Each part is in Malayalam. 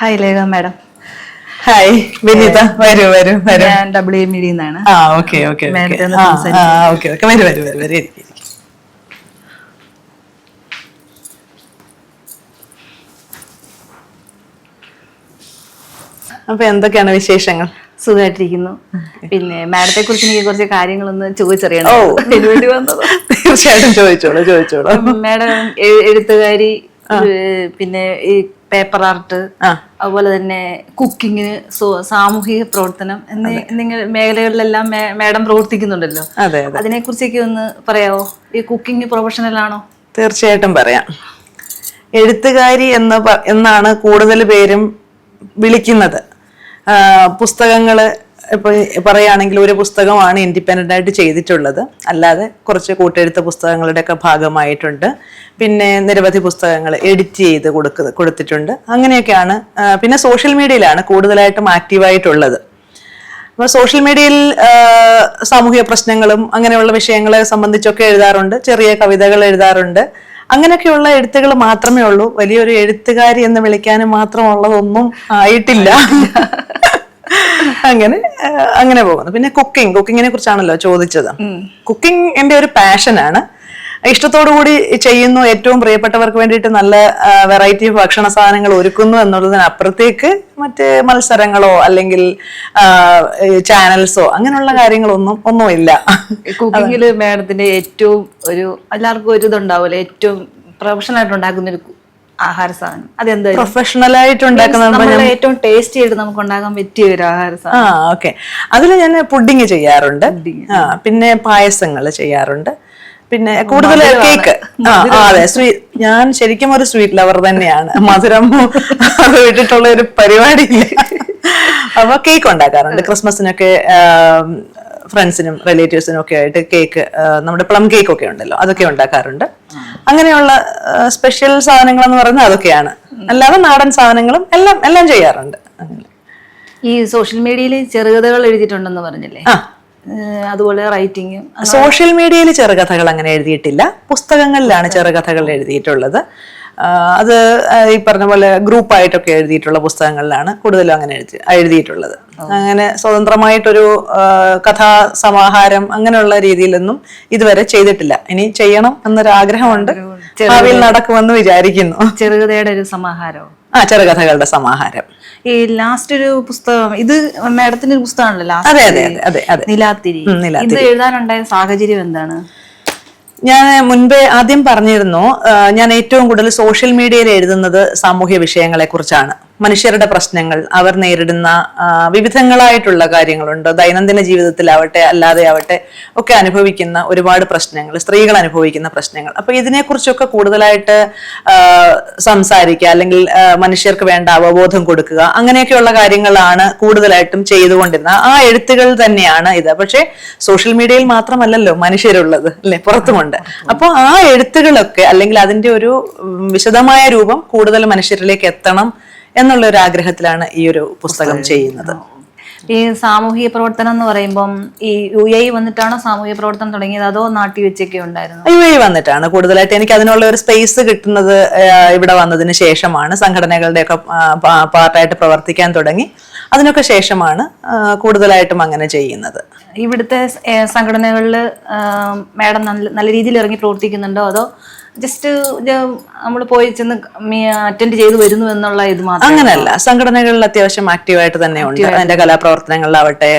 Hi Lekha madam. ഹായ് വിനീത, വരൂ വരൂ വരൂ. ഞാൻ WMED ന്നാണ്. ഓക്കെ ഓക്കെ മാഡത്തെ ഒന്ന് ഓക്കെ ഓക്കെ വരൂ വരൂ വരൂ വരൂ. അപ്പൊ എന്തൊക്കെയാണ് വിശേഷങ്ങൾ? സുഖമായിട്ടിരിക്കുന്നു. പിന്നെ മാഡത്തെ കുറിച്ച് എനിക്ക് കുറച്ച് കാര്യങ്ങളൊന്ന് ചോദിച്ചറിയണം. അതിന് വേണ്ടി വന്നത്. തീർച്ചയായിട്ടും ചോദിച്ചോളൂ ചോദിച്ചോളൂ. മാഡം എഴുത്തുകാരി, പിന്നെ ഈ പേപ്പർ ആർട്ട്, അതുപോലെ തന്നെ കുക്കിങ്ങിന്, സാമൂഹിക പ്രവർത്തനം എന്നിങ്ങനെ മേഖലകളിലെല്ലാം മാഡം പ്രവർത്തിക്കുന്നുണ്ടല്ലോ. അതിനെ കുറിച്ചൊക്കെ ഒന്ന് പറയാവോ? ഈ കുക്കിംഗ് പ്രൊഫഷണൽ ആണോ? തീർച്ചയായിട്ടും പറയാം. എഴുത്തുകാരി എന്നാണ് കൂടുതൽ പേരും വിളിക്കുന്നത്. പുസ്തകങ്ങള് ഇപ്പൊ പറയുകയാണെങ്കിൽ ഒരു പുസ്തകമാണ് ഇൻഡിപെൻഡന്റ് ആയിട്ട് ചെയ്തിട്ടുള്ളത്. അല്ലാതെ കുറച്ച് കൂട്ടെഴുത്ത് പുസ്തകങ്ങളുടെ ഒക്കെ ഭാഗമായിട്ടുണ്ട്. പിന്നെ നിരവധി പുസ്തകങ്ങൾ എഡിറ്റ് ചെയ്ത് കൊടുത്തിട്ടുണ്ട്. അങ്ങനെയൊക്കെയാണ്. പിന്നെ സോഷ്യൽ മീഡിയയിലാണ് കൂടുതലായിട്ടും ആക്റ്റീവായിട്ടുള്ളത്. അപ്പോൾ സോഷ്യൽ മീഡിയയിൽ സാമൂഹിക പ്രശ്നങ്ങളും അങ്ങനെയുള്ള വിഷയങ്ങളെ സംബന്ധിച്ചൊക്കെ എഴുതാറുണ്ട്. ചെറിയ കവിതകൾ എഴുതാറുണ്ട്. അങ്ങനെയൊക്കെയുള്ള എഴുത്തുകൾ മാത്രമേ ഉള്ളൂ. വലിയൊരു എഴുത്തുകാരി എന്ന് വിളിക്കാനും മാത്രമുള്ളതൊന്നും ആയിട്ടില്ല. അങ്ങനെ പോകുന്നു. പിന്നെ കുക്കിങ്ങിനെ കുറിച്ചാണല്ലോ ചോദിച്ചത്. കുക്കിംഗ് എൻ്റെ ഒരു പാഷനാണ്. ഇഷ്ടത്തോടുകൂടി ചെയ്യുന്നു. ഏറ്റവും പ്രിയപ്പെട്ടവർക്ക് വേണ്ടിയിട്ട് നല്ല വെറൈറ്റി ഭക്ഷണ സാധനങ്ങൾ ഒരുക്കുന്നു എന്നുള്ളതിനപ്പുറത്തേക്ക് മറ്റ് മത്സരങ്ങളോ അല്ലെങ്കിൽ ചാനൽസോ അങ്ങനെയുള്ള ഒന്നുമില്ല. കുക്കിങ്ങില് മാഡത്തിന്റെ ഏറ്റവും എല്ലാവർക്കും ഒരു ഇതുണ്ടാവില്ല, ഏറ്റവും പ്രൊഫഷണൽ ആയിട്ട് ഉണ്ടാക്കുന്ന ഒരു ആഹാര സാധനം അതെന്താ? പ്രൊഫഷണൽ ആയിട്ട് ഉണ്ടാക്കുന്ന ഏറ്റവും ടേസ്റ്റി ആയിട്ട് നമുക്ക് ഉണ്ടാക്കാൻ പറ്റിയ ഒരു ആഹാര സാധനം. ഓക്കെ. അതിൽ ഞാൻ പുഡിങ് ചെയ്യാറുണ്ട്. പിന്നെ പായസങ്ങൾ ചെയ്യാറുണ്ട്. പിന്നെ കൂടുതൽ കേക്ക്. അതെ, ഞാൻ ശരിക്കും ഒരു സ്വീറ്റ് ലവർ തന്നെയാണ്. മധുരം വിട്ടിട്ടുള്ള ഒരു പരിപാടിയില്ല. അപ്പൊ കേക്ക് ഉണ്ടാക്കാറുണ്ട്. ക്രിസ്മസിനൊക്കെ ഫ്രണ്ട്സിനും റിലേറ്റീവ്സിനും ഒക്കെ ആയിട്ട് കേക്ക്, നമ്മുടെ പ്ലം കേക്ക് ഒക്കെ ഉണ്ടല്ലോ, അതൊക്കെ ഉണ്ടാക്കാറുണ്ട്. അങ്ങനെയുള്ള സ്പെഷ്യൽ സാധനങ്ങൾ എന്ന് പറയുന്നത് അതൊക്കെയാണ്. അല്ലാതെ നാടൻ സാധനങ്ങളും എല്ലാം ചെയ്യാറുണ്ട്. ഈ സോഷ്യൽ മീഡിയയിൽ ചെറുകഥകൾ എഴുതിയിട്ടുണ്ടെന്ന് പറഞ്ഞില്ലേ? അതുപോലെ റൈറ്റിംഗ്. സോഷ്യൽ മീഡിയയിൽ ചെറുകഥകൾ അങ്ങനെ എഴുതിയിട്ടില്ല. പുസ്തകങ്ങളിലാണ് ചെറുകഥകൾ എഴുതിയിട്ടുള്ളത്. അത് ഈ പറഞ്ഞ പോലെ ഗ്രൂപ്പായിട്ടൊക്കെ എഴുതിയിട്ടുള്ള പുസ്തകങ്ങളിലാണ് കൂടുതലും അങ്ങനെ എഴുതിയിട്ടുള്ളത്. അങ്ങനെ സ്വതന്ത്രമായിട്ടൊരു കഥാ സമാഹാരം അങ്ങനെയുള്ള രീതിയിലൊന്നും ഇതുവരെ ചെയ്തിട്ടില്ല. ഇനി ചെയ്യണം എന്നൊരു ആഗ്രഹമുണ്ട്. ഭാവിയിൽ നടക്കുമെന്ന് വിചാരിക്കുന്നു. ചെറുകഥയുടെ ഒരു സമാഹാരം. ചെറുകഥകളുടെ സമാഹാരം. ഈ ലാസ്റ്റ് ഒരു പുസ്തകം, ഇത് മാഡത്തിന്റെ ഒരു പുസ്തകമാണല്ലോ, നിലാത്തിരി. ഇത് എഴുതാനുണ്ടായ സാഹചര്യം എന്താണ്? ഞാൻ മുൻപേ ആദ്യം പറഞ്ഞിരുന്നു, ഞാൻ ഏറ്റവും കൂടുതൽ സോഷ്യൽ മീഡിയയിൽ എഴുതുന്നത് സാമൂഹ്യ വിഷയങ്ങളെ കുറിച്ചാണ്. മനുഷ്യരുടെ പ്രശ്നങ്ങൾ, അവർ നേരിടുന്ന വിവിധങ്ങളായിട്ടുള്ള കാര്യങ്ങളുണ്ട്. ദൈനംദിന ജീവിതത്തിലാവട്ടെ അല്ലാതെ ആവട്ടെ ഒക്കെ അനുഭവിക്കുന്ന ഒരുപാട് പ്രശ്നങ്ങൾ, സ്ത്രീകൾ അനുഭവിക്കുന്ന പ്രശ്നങ്ങൾ. അപ്പൊ ഇതിനെക്കുറിച്ചൊക്കെ കൂടുതലായിട്ട് സംസാരിക്കുക, അല്ലെങ്കിൽ മനുഷ്യർക്ക് വേണ്ട അവബോധം കൊടുക്കുക, അങ്ങനെയൊക്കെയുള്ള കാര്യങ്ങളാണ് കൂടുതലായിട്ടും ചെയ്തുകൊണ്ടിരുന്നത്. ആ എഴുത്തുകൾ തന്നെയാണ് ഇത്. പക്ഷെ സോഷ്യൽ മീഡിയയിൽ മാത്രമല്ലല്ലോ മനുഷ്യരുള്ളത്, അല്ലെ, പുറത്തുമുണ്ട്. അപ്പോൾ ആ എഴുത്തുകളൊക്കെ, അല്ലെങ്കിൽ അതിന്റെ ഒരു വിശദമായ രൂപം കൂടുതൽ മനുഷ്യരിലേക്ക് എത്തണം എന്നുള്ള ഒരു ആഗ്രഹത്തിലാണ് ഈ ഒരു പുസ്തകം ചെയ്യുന്നത്. ഈ സാമൂഹിക പ്രവർത്തനം എന്ന് പറയുമ്പം ഈ UAE വന്നിട്ടാണോ സാമൂഹിക പ്രവർത്തനം തുടങ്ങിയത്, അതോ നാട്ടിൽ വെച്ചൊക്കെ ഉണ്ടായിരുന്നു? UAE വന്നിട്ടാണ് കൂടുതലായിട്ട്. എനിക്ക് അതിനുള്ള ഒരു സ്പേസ് കിട്ടുന്നത് ഇവിടെ വന്നതിന് ശേഷമാണ്. സംഘടനകളുടെയൊക്കെ പാർട്ടായിട്ട് പ്രവർത്തിക്കാൻ തുടങ്ങി. അതിനൊക്കെ ശേഷമാണ് കൂടുതലായിട്ടും അങ്ങനെ ചെയ്യുന്നത്. ഇവിടുത്തെ സംഘടനകളിൽ മാഡം നല്ല രീതിയിൽ ഇറങ്ങി പ്രവർത്തിക്കുന്നുണ്ടോ, അതോ ജസ്റ്റ് നമ്മൾ പോയി ചെന്ന് അറ്റൻഡ് ചെയ്ത് വരുന്നു എന്നുള്ള ഇത് മാത്രം? അങ്ങനെയല്ല, സംഘടനകളിൽ അത്യാവശ്യം ആക്റ്റീവായിട്ട് തന്നെ ഉണ്ട്. അതിന്റെ കലാപ്രവർത്തനങ്ങളിലാവട്ടെ,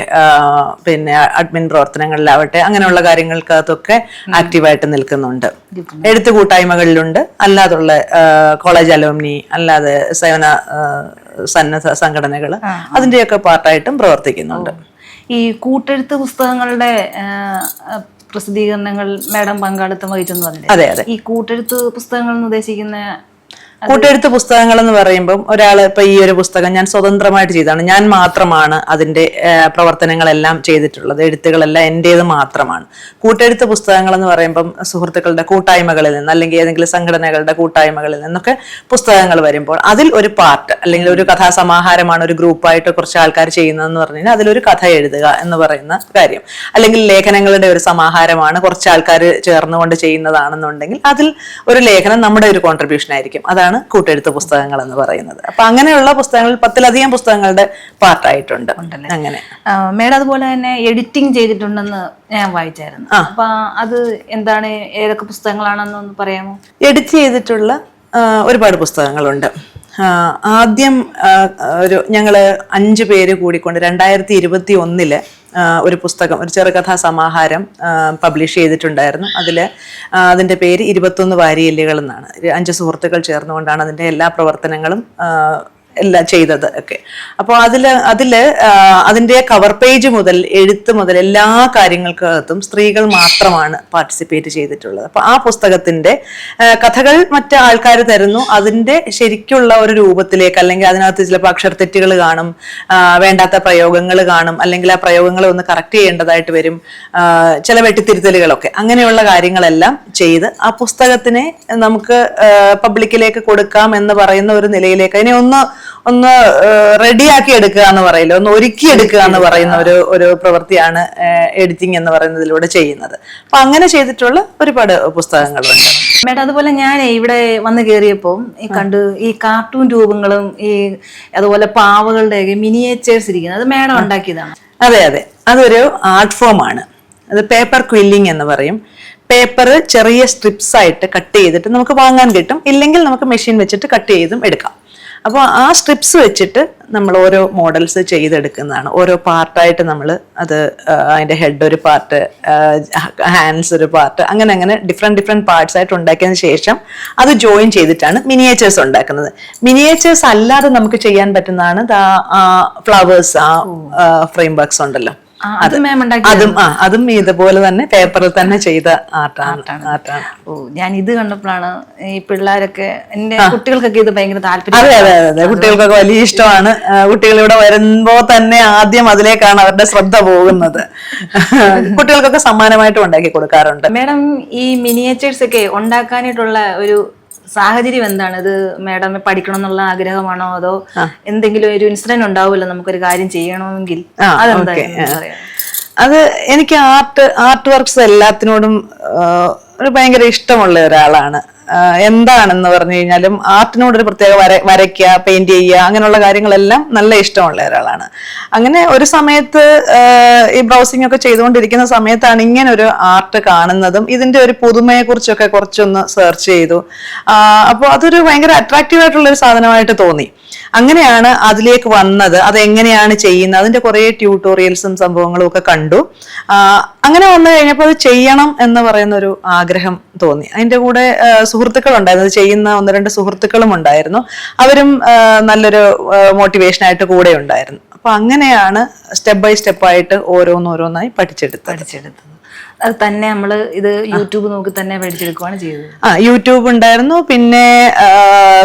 പിന്നെ അഡ്മിൻ പ്രവർത്തനങ്ങളിലാവട്ടെ, അങ്ങനെയുള്ള കാര്യങ്ങൾക്കകത്തൊക്കെ ആക്റ്റീവായിട്ട് നിൽക്കുന്നുണ്ട്. എഴുത്ത് കൂട്ടായ്മകളിലുണ്ട്, അല്ലാതുള്ള കോളേജ് അലോമിനി, അല്ലാതെ സേവന സന്നദ്ധ സംഘടനകൾ, അതിന്റെയൊക്കെ പാർട്ടായിട്ടും പ്രവർത്തിക്കുന്നുണ്ട്. ഈ കൂട്ടെഴുത്ത് പുസ്തകങ്ങളുടെ പ്രസിദ്ധീകരണങ്ങൾ മാഡം പങ്കാളിത്തം വഹിച്ചെന്ന് പറഞ്ഞില്ലേ? അതെ അതെ. ഈ കൂട്ടെഴുത്ത് പുസ്തകങ്ങൾ എന്ന് ഉദ്ദേശിക്കുന്ന കൂട്ടെഴുത്ത് പുസ്തകങ്ങൾ എന്ന് പറയുമ്പോൾ ഒരാള് ഇപ്പൊ ഈ ഒരു പുസ്തകം ഞാൻ സ്വതന്ത്രമായിട്ട് ചെയ്തതാണ്. ഞാൻ മാത്രമാണ് അതിന്റെ പ്രവർത്തനങ്ങളെല്ലാം ചെയ്തിട്ടുള്ളത്. എഴുത്തുകളെല്ലാം എന്റേത് മാത്രമാണ്. കൂട്ടെഴുത്ത് പുസ്തകങ്ങൾ എന്ന് പറയുമ്പം സുഹൃത്തുക്കളുടെ കൂട്ടായ്മകളിൽ നിന്ന്, അല്ലെങ്കിൽ ഏതെങ്കിലും സംഘടനകളുടെ കൂട്ടായ്മകളിൽ നിന്നൊക്കെ പുസ്തകങ്ങൾ വരുമ്പോൾ അതിൽ ഒരു പാർട്ട്, അല്ലെങ്കിൽ ഒരു കഥാസമാഹാരമാണ് ഒരു ഗ്രൂപ്പായിട്ട് കുറച്ച് ആൾക്കാർ ചെയ്യുന്നതെന്ന് പറഞ്ഞു കഴിഞ്ഞാൽ അതിലൊരു കഥ എഴുതുക എന്ന് പറയുന്ന കാര്യം, അല്ലെങ്കിൽ ലേഖനങ്ങളുടെ ഒരു സമാഹാരമാണ് കുറച്ച് ആൾക്കാർ ചേർന്നുകൊണ്ട് ചെയ്യുന്നതാണെന്നുണ്ടെങ്കിൽ അതിൽ ഒരു ലേഖനം നമ്മുടെ ഒരു കോൺട്രിബ്യൂഷൻ ആയിരിക്കും. അതാണ് അതാണ് കൂട്ടെഴുത്ത് പുസ്തകങ്ങൾ എന്ന് പറയുന്നത്. അപ്പൊ അങ്ങനെയുള്ള പുസ്തകങ്ങൾ 10-ലധികം പുസ്തകങ്ങളുടെ പാർട്ടായിട്ടുണ്ട്. അങ്ങനെ മേഡം അതുപോലെ തന്നെ എഡിറ്റിംഗ് ചെയ്തിട്ടുണ്ടെന്ന് ഞാൻ വായിച്ചായിരുന്നു. അപ്പൊ അത് എന്താണ്, ഏതൊക്കെ പുസ്തകങ്ങളാണെന്നൊന്ന് പറയാമോ? എഡിറ്റ് ചെയ്തിട്ടുള്ള ഒരുപാട് പുസ്തകങ്ങളുണ്ട്. ആദ്യം ഞങ്ങള് 5 പേര് കൂടിക്കൊണ്ട് 2021 ഒരു പുസ്തകം, ഒരു ചെറുകഥാ സമാഹാരം പബ്ലിഷ് ചെയ്തിട്ടുണ്ടായിരുന്നു. അതിന്റെ പേര് 21 വാരിയെല്ലുകൾ എന്നാണ്. 5 സുഹൃത്തുക്കൾ ചേർന്നുകൊണ്ടാണ് അതിന്റെ എല്ലാ പ്രവർത്തനങ്ങളും എല്ലാം ചെയ്തത് ഒക്കെ. അപ്പോൾ അതിന്റെ കവർ പേജ് മുതൽ എഴുത്ത് മുതൽ എല്ലാ കാര്യങ്ങൾക്കകത്തും സ്ത്രീകൾ മാത്രമാണ് പാർട്ടിസിപ്പേറ്റ് ചെയ്തിട്ടുള്ളത്. അപ്പൊ ആ പുസ്തകത്തിന്റെ കഥകൾ മറ്റ് ആൾക്കാർ തരുന്നു, അതിന്റെ ശരിക്കുള്ള ഒരു രൂപത്തിലേക്ക്, അല്ലെങ്കിൽ അതിനകത്ത് ചിലപ്പോൾ അക്ഷരത്തെറ്റുകൾ കാണും, വേണ്ടാത്ത പ്രയോഗങ്ങൾ കാണും, അല്ലെങ്കിൽ ആ പ്രയോഗങ്ങൾ ഒന്ന് കറക്റ്റ് ചെയ്യേണ്ടതായിട്ട് വരും, ചില വെട്ടിത്തിരുത്തലുകളൊക്കെ, അങ്ങനെയുള്ള കാര്യങ്ങളെല്ലാം ചെയ്ത് ആ പുസ്തകത്തിനെ നമുക്ക് പബ്ലിക്കിലേക്ക് കൊടുക്കാം എന്ന് പറയുന്ന ഒരു നിലയിലേക്ക് അതിനെ ഒന്ന് റെഡിയാക്കി എടുക്കുക എന്ന് പറയില്ല, ഒന്ന് ഒരുക്കിയെടുക്കുക എന്ന് പറയുന്ന ഒരു പ്രവൃത്തിയാണ് എഡിറ്റിംഗ് എന്ന് പറയുന്നതിലൂടെ ചെയ്യുന്നത്. അപ്പൊ അങ്ങനെ ചെയ്തിട്ടുള്ള ഒരുപാട് പുസ്തകങ്ങളുണ്ട്. മേഡം അതുപോലെ ഞാൻ ഇവിടെ വന്ന് കയറിയപ്പോൾ ഈ കാർട്ടൂൺ രൂപങ്ങളും അതുപോലെ പാവകളുടെ മിനിയേച്ചേഴ്സ് ഇരിക്കുന്നത്, അത് മേഡം ഉണ്ടാക്കിയതാണ്? അതെ, അതൊരു ആർട്ട് ഫോം ആണ്. അത് പേപ്പർ ക്വില്ലിംഗ് എന്ന് പറയും. പേപ്പർ ചെറിയ സ്ട്രിപ്സ് ആയിട്ട് കട്ട് ചെയ്തിട്ട് നമുക്ക് വാങ്ങാൻ കിട്ടും, ഇല്ലെങ്കിൽ നമുക്ക് മെഷീൻ വെച്ചിട്ട് കട്ട് ചെയ്തും എടുക്കാം. അപ്പോൾ ആ സ്ട്രിപ്സ് വെച്ചിട്ട് നമ്മൾ ഓരോ മോഡൽസ് ചെയ്തെടുക്കുന്നതാണ്. ഓരോ പാർട്ടായിട്ട് നമ്മൾ അതിന്റെ ഹെഡ് ഒരു പാർട്ട്, ഹാൻഡ്സ് ഒരു പാർട്ട്, അങ്ങനെ ഡിഫറെന്റ് പാർട്സ് ആയിട്ട് ഉണ്ടാക്കിയതിന് ശേഷം അത് ജോയിൻ ചെയ്തിട്ടാണ് മിനിയേച്ചേഴ്സ് ഉണ്ടാക്കുന്നത്. മിനിയേച്ചേഴ്സ് അല്ലാതെ നമുക്ക് ചെയ്യാൻ പറ്റുന്നതാണ് ഫ്ലവേഴ്സ്, ഫ്രെയിം വർക്ക്സ് ഉണ്ടല്ലോ, അതും ഇതുപോലെ തന്നെ പേപ്പറിൽ തന്നെ ചെയ്ത ആർട്ടാണ്. ഞാൻ ഇത് കണ്ടപ്പോഴാണ് ഈ പിള്ളേരൊക്കെ, എന്റെ കുട്ടികൾക്കൊക്കെ ഇത് ഭയങ്കര താല്പര്യം. അതെ, കുട്ടികൾക്കൊക്കെ വലിയ ഇഷ്ടമാണ്. കുട്ടികൾ ഇവിടെ വരുമ്പോ തന്നെ ആദ്യം അതിലേക്കാണ് അവരുടെ ശ്രദ്ധ പോകുന്നത്. കുട്ടികൾക്കൊക്കെ സമ്മാനമായിട്ടും ഉണ്ടാക്കി കൊടുക്കാറുണ്ട്. മേഡം, ഈ മിനിയേച്ചേഴ്സ് ഒക്കെ ഉണ്ടാക്കാനായിട്ടുള്ള ഒരു സാഹചര്യം എന്താണ്? ഇത് മാഡം പഠിക്കണം എന്നുള്ള ആഗ്രഹമാണോ, അതോ എന്തെങ്കിലും ഒരു ഇൻസിഡന്റ് ഉണ്ടാവുമല്ലോ നമുക്കൊരു കാര്യം ചെയ്യണമെങ്കിൽ? അത് എനിക്ക് ആർട്ട് വർക്ക്സ് എല്ലാത്തിനോടും ഒരു ഭയങ്കര ഇഷ്ടമുള്ള ഒരാളാണ്. എന്താണെന്ന് പറഞ്ഞു കഴിഞ്ഞാലും ആർട്ടിനോടൊരു പ്രത്യേക വരയ്ക്കുക, പെയിന്റ് ചെയ്യുക, അങ്ങനെയുള്ള കാര്യങ്ങളെല്ലാം നല്ല ഇഷ്ടമുള്ള ഒരാളാണ്. അങ്ങനെ ഒരു സമയത്ത് ഈ ബ്രൗസിംഗ് ഒക്കെ ചെയ്തുകൊണ്ടിരിക്കുന്ന സമയത്താണ് ഇങ്ങനെ ഒരു ആർട്ട് കാണുന്നതും ഇതിന്റെ ഒരു പുതുമയെ കുറിച്ചൊക്കെ കുറച്ചൊന്ന് സെർച്ച് ചെയ്തു. അപ്പോൾ അതൊരു ഭയങ്കര അട്രാക്റ്റീവ് ആയിട്ടുള്ള ഒരു സാധനമായിട്ട് തോന്നി. അങ്ങനെയാണ് അതിലേക്ക് വന്നത്. അതെങ്ങനെയാണ് ചെയ്യുന്നത്, അതിന്റെ കുറെ ട്യൂട്ടോറിയൽസും സംഭവങ്ങളും ഒക്കെ കണ്ടു. അങ്ങനെ വന്നു കഴിഞ്ഞപ്പോൾ അത് ചെയ്യണം എന്ന് പറയുന്ന ഒരു ആഗ്രഹം തോന്നി. അതിന്റെ കൂടെ സുഹൃത്തുക്കൾ ഉണ്ടായിരുന്നു, അത് ചെയ്യുന്ന 1-2 സുഹൃത്തുക്കളും ഉണ്ടായിരുന്നു. അവരും നല്ലൊരു മോട്ടിവേഷനായിട്ട് കൂടെ ഉണ്ടായിരുന്നു. അപ്പൊ അങ്ങനെയാണ് സ്റ്റെപ്പ് ബൈ സ്റ്റെപ്പായിട്ട് ഓരോന്നോരോന്നായി പഠിച്ചെടുത്തത്. അത് തന്നെ നമ്മൾ ഇത് യൂട്യൂബ് നോക്കി തന്നെ പഠിച്ചെടുക്കുകയാണ് ചെയ്തത്. യൂട്യൂബ് ഉണ്ടായിരുന്നു. പിന്നെ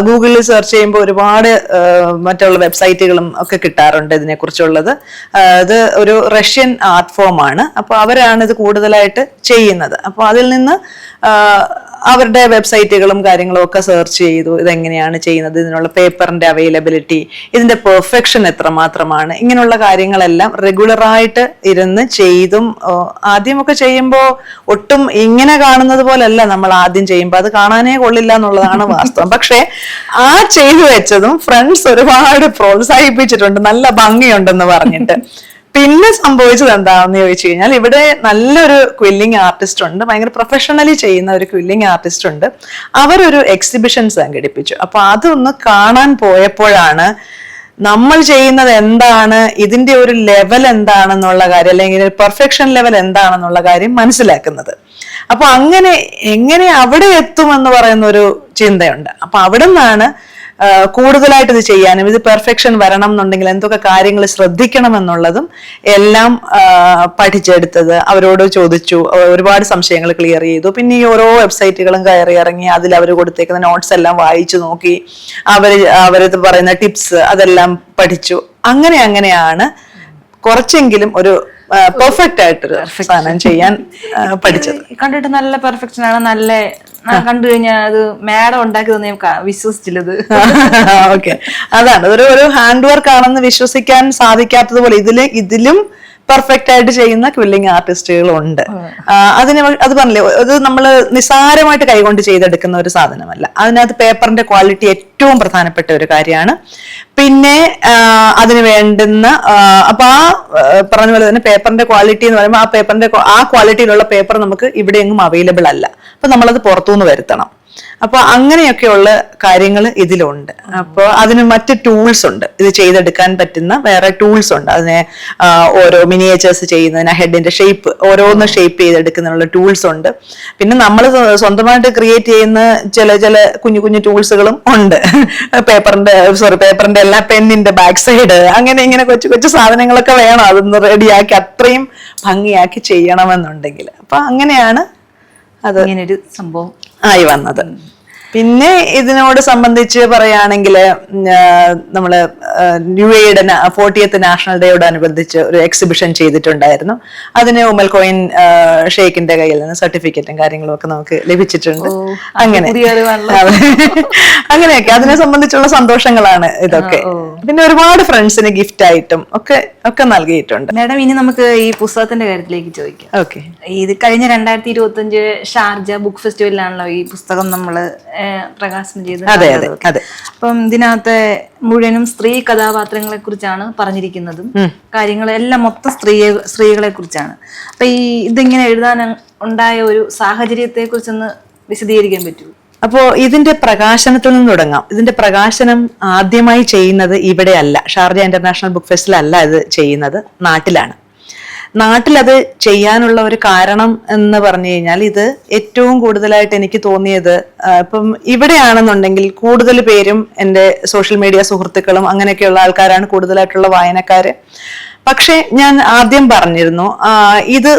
ഗൂഗിളിൽ സെർച്ച് ചെയ്യുമ്പോൾ ഒരുപാട് മറ്റുള്ള വെബ്സൈറ്റുകളും ഒക്കെ കിട്ടാറുണ്ട് ഇതിനെക്കുറിച്ചുള്ളത്. ഇത് ഒരു റഷ്യൻ ആർട്ട് ഫോം ആണ്. അപ്പൊ അവരാണ് ഇത് കൂടുതലായിട്ട് ചെയ്യുന്നത്. അപ്പൊ അതിൽ നിന്ന് അവരുടെ വെബ്സൈറ്റുകളും കാര്യങ്ങളും ഒക്കെ സെർച്ച് ചെയ്തു. ഇതെങ്ങനെയാണ് ചെയ്യുന്നത്, ഇതിനുള്ള പേപ്പറിന്റെ അവൈലബിലിറ്റി, ഇതിന്റെ പെർഫെക്ഷൻ എത്രമാത്രമാണ്, ഇങ്ങനെയുള്ള കാര്യങ്ങളെല്ലാം റെഗുലറായിട്ട് ഇരുന്ന് ചെയ്തും. ആദ്യമൊക്കെ ചെയ്യുമ്പോൾ ഒട്ടും ഇങ്ങനെ കാണുന്നത് പോലല്ല നമ്മൾ ആദ്യം ചെയ്യുമ്പോൾ, അത് കാണാനേ കൊള്ളില്ല എന്നുള്ളതാണ് വാസ്തവം. പക്ഷെ ആ ചെയ്തു വെച്ചതും ഫ്രണ്ട്സ് ഒരുപാട് പ്രോത്സാഹിപ്പിച്ചിട്ടുണ്ട്, നല്ല ഭംഗിയുണ്ടെന്ന് പറഞ്ഞിട്ട്. പിന്നെ സംഭവിച്ചത് എന്താണെന്ന് ചോദിച്ചു കഴിഞ്ഞാൽ, ഇവിടെ നല്ലൊരു ക്വില്ലിംഗ് ആർട്ടിസ്റ്റ് ഉണ്ട്, ഭയങ്കര പ്രൊഫഷണലി ചെയ്യുന്ന ഒരു ക്വില്ലിംഗ് ആർട്ടിസ്റ്റ് ഉണ്ട്. അവരൊരു എക്സിബിഷൻ സംഘടിപ്പിച്ചു. അപ്പൊ അതൊന്ന് കാണാൻ പോയപ്പോഴാണ് നമ്മൾ ചെയ്യുന്നത് എന്താണ്, ഇതിന്റെ ഒരു ലെവൽ എന്താണെന്നുള്ള കാര്യം, അല്ലെങ്കിൽ പെർഫെക്ഷൻ ലെവൽ എന്താണെന്നുള്ള കാര്യം മനസ്സിലാക്കുന്നത്. അപ്പൊ എങ്ങനെ അവിടെ എത്തുമെന്ന് പറയുന്ന ഒരു ചിന്തയുണ്ട്. അപ്പൊ അവിടെ നിന്നാണ് കൂടുതലായിട്ട് ഇത് ചെയ്യാനും, ഇത് പെർഫെക്ഷൻ വരണം എന്നുണ്ടെങ്കിൽ എന്തൊക്കെ കാര്യങ്ങൾ ശ്രദ്ധിക്കണം എന്നുള്ളതും എല്ലാം പഠിച്ചെടുത്തത്. അവരോട് ചോദിച്ചു, ഒരുപാട് സംശയങ്ങൾ ക്ലിയർ ചെയ്തു. പിന്നെ ഈ ഓരോ വെബ്സൈറ്റുകളും കയറി ഇറങ്ങി അതിൽ അവർ കൊടുത്തേക്കുന്ന നോട്ട്സ് എല്ലാം വായിച്ചു നോക്കി, അവരത് പറയുന്ന ടിപ്സ് അതെല്ലാം പഠിച്ചു. അങ്ങനെയാണ് കുറച്ചെങ്കിലും ഒരു പെർഫെക്റ്റ് ആയിട്ടൊരു സാധനം ചെയ്യാൻ പഠിച്ചത്. കണ്ടിട്ട് നല്ല പെർഫെക്ഷൻ ആണ്, നല്ല കണ്ടു കഴിഞ്ഞാൽ അത് മാഡം ഉണ്ടാക്കിയതെന്ന് ഞാൻ വിശ്വസിച്ചില്ലത്. ഓക്കെ, അതാണ് ഒരു ഹാൻഡ് വർക്ക് ആണെന്ന് വിശ്വസിക്കാൻ സാധിക്കാത്തതുപോലെ ഇതിലും പെർഫെക്റ്റ് ആയിട്ട് ചെയ്യുന്ന ക്വില്ലിംഗ് ആർട്ടിസ്റ്റുകളും ഉണ്ട്. അത് പറഞ്ഞില്ലേ, അത് നമ്മൾ നിസ്സാരമായിട്ട് കൈകൊണ്ട് ചെയ്തെടുക്കുന്ന ഒരു സാധനമല്ല. അതിനകത്ത് പേപ്പറിന്റെ ക്വാളിറ്റി ഏറ്റവും പ്രധാനപ്പെട്ട ഒരു കാര്യമാണ്. പിന്നെ അതിന് വേണ്ടുന്ന അപ്പൊ പറഞ്ഞ പോലെ തന്നെ പേപ്പറിന്റെ ക്വാളിറ്റി എന്ന് പറയുമ്പോൾ ആ ക്വാളിറ്റിയിലുള്ള പേപ്പർ നമുക്ക് ഇവിടെ എങ്ങും അവൈലബിൾ അല്ല. അപ്പൊ നമ്മളത് പുറത്തുനിന്ന് വരുത്തണം. അപ്പൊ അങ്ങനെയൊക്കെയുള്ള കാര്യങ്ങൾ ഇതിലുണ്ട്. അപ്പോൾ അതിന് മറ്റ് ടൂൾസ് ഉണ്ട്, ഇത് ചെയ്തെടുക്കാൻ പറ്റുന്ന വേറെ ടൂൾസ് ഉണ്ട്. അതിനെ ഓരോ മിനിയേച്ചേഴ്സ് ചെയ്യുന്നതിന് ഹെഡിന്റെ ഷേപ്പ് ഓരോന്ന് ഷേപ്പ് ചെയ്തെടുക്കുന്നതിനുള്ള ടൂൾസ് ഉണ്ട്. പിന്നെ നമ്മൾ സ്വന്തമായിട്ട് ക്രിയേറ്റ് ചെയ്യുന്ന ചില കുഞ്ഞു കുഞ്ഞു ടൂൾസുകളും ഉണ്ട്. പേപ്പറിന്റെ എല്ലാ പെന്നിന്റെ ബാക്ക് സൈഡ് അങ്ങനെ ഇങ്ങനെ കൊച്ചു കൊച്ചു സാധനങ്ങളൊക്കെ വേണം അതൊന്ന് റെഡിയാക്കി അത്രയും ഭംഗിയാക്കി ചെയ്യണമെന്നുണ്ടെങ്കിൽ. അപ്പൊ അങ്ങനെയാണ് അത് ഇങ്ങനൊരു സംഭവം ആയി വന്നത്. പിന്നെ ഇതിനോട് സംബന്ധിച്ച് പറയുകയാണെങ്കിൽ നമ്മള് UAE 40th നാഷണൽ ഡേയോടനുബന്ധിച്ച് ഒരു എക്സിബിഷൻ ചെയ്തിട്ടുണ്ടായിരുന്നു. അതിന് ഉമൽ കോയിൻ ഷെയ്ഖിന്റെ കയ്യിൽ നിന്ന് സർട്ടിഫിക്കറ്റും കാര്യങ്ങളും ഒക്കെ നമുക്ക് ലഭിച്ചിട്ടുണ്ട്. അങ്ങനെയൊക്കെ അതിനെ സംബന്ധിച്ചുള്ള സന്തോഷങ്ങളാണ് ഇതൊക്കെ. പിന്നെ ഒരുപാട് ഫ്രണ്ട്സിന് ഗിഫ്റ്റ് ആയിട്ടും ഒക്കെ നൽകിയിട്ടുണ്ട്. മാഡം, ഇനി നമുക്ക് ഈ പുസ്തകത്തിന്റെ കാര്യത്തിലേക്ക് ചോദിക്കാം. ഓക്കെ, ഇത് കഴിഞ്ഞ 2025 ഷാർജ ബുക്ക് ഫെസ്റ്റിവലിലാണല്ലോ ഈ പുസ്തകം നമ്മള് പ്രകാശനം ചെയ്ത്. അപ്പം ഇതിനകത്ത് മുഴുവനും സ്ത്രീ കഥാപാത്രങ്ങളെ കുറിച്ചാണ് പറഞ്ഞിരിക്കുന്നതും കാര്യങ്ങളെല്ലാം മൊത്തം സ്ത്രീകളെ കുറിച്ചാണ്. അപ്പൊ ഇതിങ്ങനെ എഴുതാൻ ഉണ്ടായ ഒരു സാഹചര്യത്തെ കുറിച്ചൊന്ന് വിശദീകരിക്കാൻ പറ്റുമോ? അപ്പോ ഇതിന്റെ പ്രകാശനത്തിൽ നിന്ന് തുടങ്ങാം. ഇതിന്റെ പ്രകാശനം ആദ്യമായി ചെയ്യുന്നത് ഇവിടെ അല്ല, ഷാർജ ഇന്റർനാഷണൽ ബുക്ക് ഫെസ്റ്റിലല്ല ഇത് ചെയ്യുന്നത്, നാട്ടിലാണ്. നാട്ടിലത് ചെയ്യാനുള്ള ഒരു കാരണം എന്ന് പറഞ്ഞു കഴിഞ്ഞാൽ, ഇത് ഏറ്റവും കൂടുതലായിട്ട് എനിക്ക് തോന്നിയത്, ഇപ്പം ഇവിടെയാണെന്നുണ്ടെങ്കിൽ കൂടുതൽ പേരും എൻ്റെ സോഷ്യൽ മീഡിയ സുഹൃത്തുക്കളും അങ്ങനെയൊക്കെയുള്ള ആൾക്കാരാണ് കൂടുതലായിട്ടുള്ള വായനക്കാര്. പക്ഷെ ഞാൻ ആദ്യം പറഞ്ഞിരുന്നു, ഇത്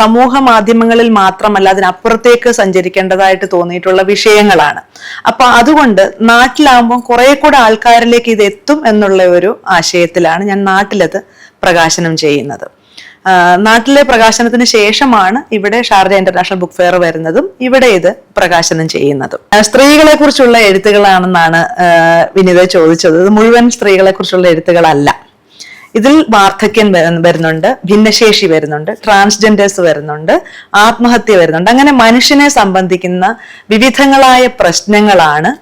സമൂഹ മാധ്യമങ്ങളിൽ മാത്രമല്ല അതിനപ്പുറത്തേക്ക് സഞ്ചരിക്കേണ്ടതായിട്ട് തോന്നിയിട്ടുള്ള വിഷയങ്ങളാണ്. അപ്പൊ അതുകൊണ്ട് നാട്ടിലാകുമ്പോൾ കുറെ കൂടെ ആൾക്കാരിലേക്ക് ഇത് എത്തും എന്നുള്ള ഒരു ആശയത്തിലാണ് ഞാൻ നാട്ടിലത് പ്രകാശനം ചെയ്യുന്നത്. നാട്ടിലെ പ്രകാശനത്തിന് ശേഷമാണ് ഇവിടെ ഷാർജ ഇന്റർനാഷണൽ ബുക്ക് ഫെയർ വരുന്നതും ഇവിടെ ഇത് പ്രകാശനം ചെയ്യുന്നതും. സ്ത്രീകളെ കുറിച്ചുള്ള എഴുത്തുകളാണെന്നാണ് വിനിത ചോദിച്ചത്. ഇത് മുഴുവൻ സ്ത്രീകളെ കുറിച്ചുള്ള എഴുത്തുകളല്ല. ഇതിൽ വാർദ്ധക്യം വരുന്നുണ്ട്, ഭിന്നശേഷി വരുന്നുണ്ട്, ട്രാൻസ്ജെൻഡേഴ്സ് വരുന്നുണ്ട്, ആത്മഹത്യ വരുന്നുണ്ട്. അങ്ങനെ മനുഷ്യനെ സംബന്ധിക്കുന്ന വിവിധങ്ങളായ പ്രശ്നങ്ങളാണ്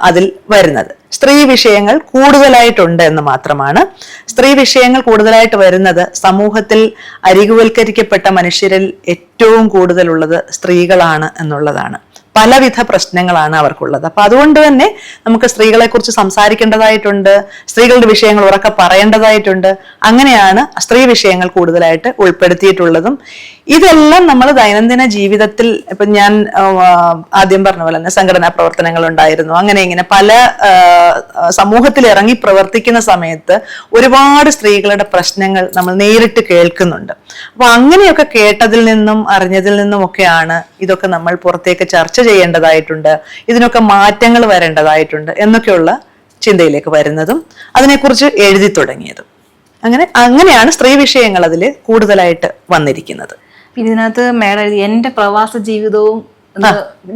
അതിൽ വരുന്നത്. സ്ത്രീ വിഷയങ്ങൾ കൂടുതലായിട്ടുണ്ട് എന്ന് മാത്രമാണ്. സ്ത്രീ വിഷയങ്ങൾ കൂടുതലായിട്ട് വരുന്നത് സമൂഹത്തിൽ അരികുവൽക്കരിക്കപ്പെട്ട മനുഷ്യരിൽ ഏറ്റവും കൂടുതലുള്ളത് സ്ത്രീകളാണ് എന്നുള്ളതാണ്. പലവിധ പ്രശ്നങ്ങളാണ് അവർക്കുള്ളത്. അപ്പൊ അതുകൊണ്ട് തന്നെ നമുക്ക് സ്ത്രീകളെ കുറിച്ച് സംസാരിക്കേണ്ടതായിട്ടുണ്ട്, സ്ത്രീകളുടെ വിഷയങ്ങൾ ഉറക്കെ പറയേണ്ടതായിട്ടുണ്ട്. അങ്ങനെയാണ് സ്ത്രീ വിഷയങ്ങൾ കൂടുതലായിട്ട് ഉൾപ്പെടുത്തിയിട്ടുള്ളതും. ഇതെല്ലാം നമ്മൾ ദൈനംദിന ജീവിതത്തിൽ, ഇപ്പൊ ഞാൻ ആദ്യം പറഞ്ഞ പോലെ തന്നെ സംഘടനാ പ്രവർത്തനങ്ങൾ ഉണ്ടായിരുന്നു. അങ്ങനെ ഇങ്ങനെ പല സമൂഹത്തിൽ ഇറങ്ങി പ്രവർത്തിക്കുന്ന സമയത്ത് ഒരുപാട് സ്ത്രീകളുടെ പ്രശ്നങ്ങൾ നമ്മൾ നേരിട്ട് കേൾക്കുന്നുണ്ട്. അപ്പൊ അങ്ങനെയൊക്കെ കേട്ടതിൽ നിന്നും അറിഞ്ഞതിൽ നിന്നും ഒക്കെയാണ് ഇതൊക്കെ നമ്മൾ പുറത്തേക്ക് ചർച്ച ചെയ്യേണ്ടതായിട്ടുണ്ട്, ഇതിനൊക്കെ മാറ്റങ്ങൾ വരേണ്ടതായിട്ടുണ്ട് എന്നൊക്കെയുള്ള ചിന്തയിലേക്ക് വരുന്നതും അതിനെക്കുറിച്ച് എഴുതി തുടങ്ങിയതും. അങ്ങനെയാണ് സ്ത്രീ വിഷയങ്ങൾ അതിൽ കൂടുതലായിട്ട് വന്നിരിക്കുന്നത്. ഇതിനകത്ത് മേഡം എഴുതി എന്റെ പ്രവാസ ജീവിതവും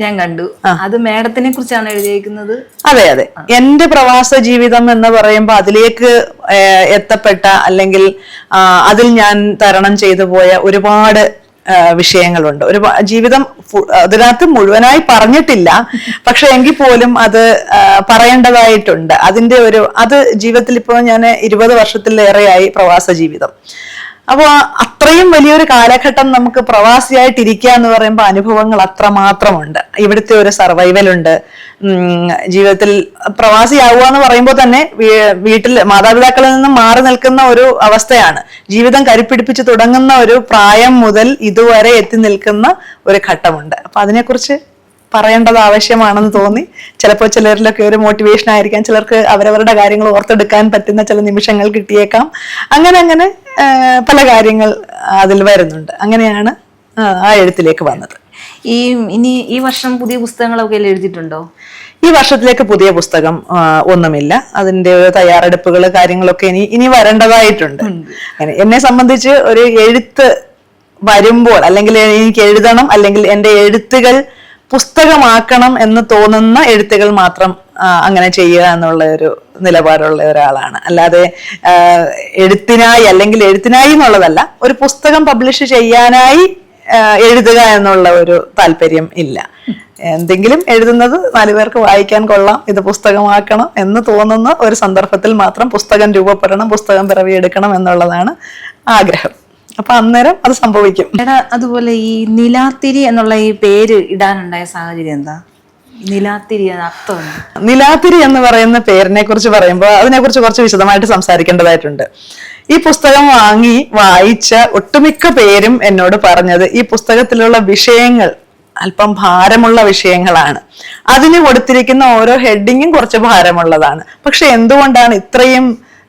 ഞാൻ കണ്ടു. അത് മേഡത്തിനെ കുറിച്ചാണ് എഴുതിയിരിക്കുന്നത്. അതെ അതെ, എന്റെ പ്രവാസ ജീവിതം എന്ന് പറയുമ്പോൾ അതിലേക്ക് എത്തപ്പെട്ട അല്ലെങ്കിൽ അതിൽ ഞാൻ തരണം ചെയ്തു പോയ ഒരുപാട് വിഷയങ്ങളുണ്ട്. ഒരു ജീവിതം അതിനകത്ത് മുഴുവനായി പറഞ്ഞിട്ടില്ല, പക്ഷെ എങ്കിൽ പോലും അത് പറയേണ്ടതായിട്ടുണ്ട്. അത് ജീവിതത്തിൽ ഇപ്പോൾ ഞാൻ 20 വർഷത്തിലേറെയായി പ്രവാസ ജീവിതം. അപ്പോൾ അത്രയും വലിയൊരു കാലഘട്ടം നമുക്ക് പ്രവാസിയായിട്ടിരിക്കുക എന്ന് പറയുമ്പോൾ അനുഭവങ്ങൾ അത്രമാത്രമുണ്ട്. ഇവിടുത്തെ ഒരു സർവൈവൽ ഉണ്ട്. ജീവിതത്തിൽ പ്രവാസിയാവുക എന്ന് പറയുമ്പോൾ തന്നെ വീട്ടിൽ മാതാപിതാക്കളിൽ നിന്നും മാറി നിൽക്കുന്ന ഒരു അവസ്ഥയാണ്. ജീവിതം കരുപ്പിടിപ്പിച്ച് തുടങ്ങുന്ന ഒരു പ്രായം മുതൽ ഇതുവരെ എത്തി നിൽക്കുന്ന ഒരു ഘട്ടമുണ്ട്. അപ്പൊ അതിനെക്കുറിച്ച് പറയേണ്ടത് ആവശ്യമാണെന്ന് തോന്നി. ചിലപ്പോൾ ചിലരിലൊക്കെ ഒരു മോട്ടിവേഷൻ ആയിരിക്കാം, ചിലർക്ക് അവരവരുടെ കാര്യങ്ങൾ ഓർത്തെടുക്കാൻ പറ്റുന്ന ചില നിമിഷങ്ങൾ കിട്ടിയേക്കാം. അങ്ങനെ പല കാര്യങ്ങൾ അതിൽ വരുന്നുണ്ട്. അങ്ങനെയാണ് ആ എഴുത്തിലേക്ക് വന്നത്. ഇനി ഈ വർഷം പുതിയ പുസ്തകങ്ങളൊക്കെ എഴുതിയിട്ടുണ്ടോ? ഈ വർഷത്തിലേക്ക് പുതിയ പുസ്തകം ഒന്നുമില്ല. അതിന്റെ തയ്യാറെടുപ്പുകൾ കാര്യങ്ങളൊക്കെ ഇനി വരേണ്ടതായിട്ടുണ്ട്. എന്നെ സംബന്ധിച്ച് ഒരു എഴുത്ത് വരുമ്പോൾ, അല്ലെങ്കിൽ എനിക്ക് എഴുതണം, അല്ലെങ്കിൽ എൻ്റെ എഴുത്തുകൾ പുസ്തകമാക്കണം എന്ന് തോന്നുന്ന എഴുത്തുകൾ മാത്രം അങ്ങനെ ചെയ്യുക എന്നുള്ള ഒരു നിലപാടുള്ള ഒരാളാണ്. അല്ലാതെ എഴുത്തിനായി അല്ലെങ്കിൽ എഴുത്തിനായി എന്നുള്ളതല്ല, ഒരു പുസ്തകം പബ്ലിഷ് ചെയ്യാനായി എഴുതുക എന്നുള്ള ഒരു താല്പര്യം ഇല്ല. എന്തെങ്കിലും എഴുതുന്നത് 4 പേർക്ക് വായിക്കാൻ കൊള്ളാം, ഇത് പുസ്തകമാക്കണം എന്ന് തോന്നുന്ന ഒരു സന്ദർഭത്തിൽ മാത്രം പുസ്തകം രൂപപ്പെടണം, പുസ്തകം പിറവിയെടുക്കണം എന്നുള്ളതാണ് ആഗ്രഹം. അപ്പൊ അന്നേരം അത് സംഭവിക്കും. അതുപോലെ ഈ നിലാത്തിരി എന്നുള്ള ഈ പേര് ഇടാനുണ്ടായ സാഹചര്യം എന്താ? നിലാത്തിരി അർത്ഥം നിലാത്തിരി എന്ന് പറയുന്ന പേരിനെ കുറിച്ച് പറയുമ്പോൾ അതിനെക്കുറിച്ച് കുറച്ച് വിശദമായിട്ട് സംസാരിക്കേണ്ടതായിട്ടുണ്ട്. ഈ പുസ്തകം വായിച്ച ഒട്ടുമിക്ക പേരും എന്നോട് പറഞ്ഞത് ഈ പുസ്തകത്തിലുള്ള വിഷയങ്ങൾ അല്പം ഭാരമുള്ള വിഷയങ്ങളാണ്, അതിന് കൊടുത്തിരിക്കുന്ന ഓരോ ഹെഡിങ്ങും കുറച്ച് ഭാരമുള്ളതാണ്. പക്ഷെ എന്തുകൊണ്ടാണ് ഇത്രയും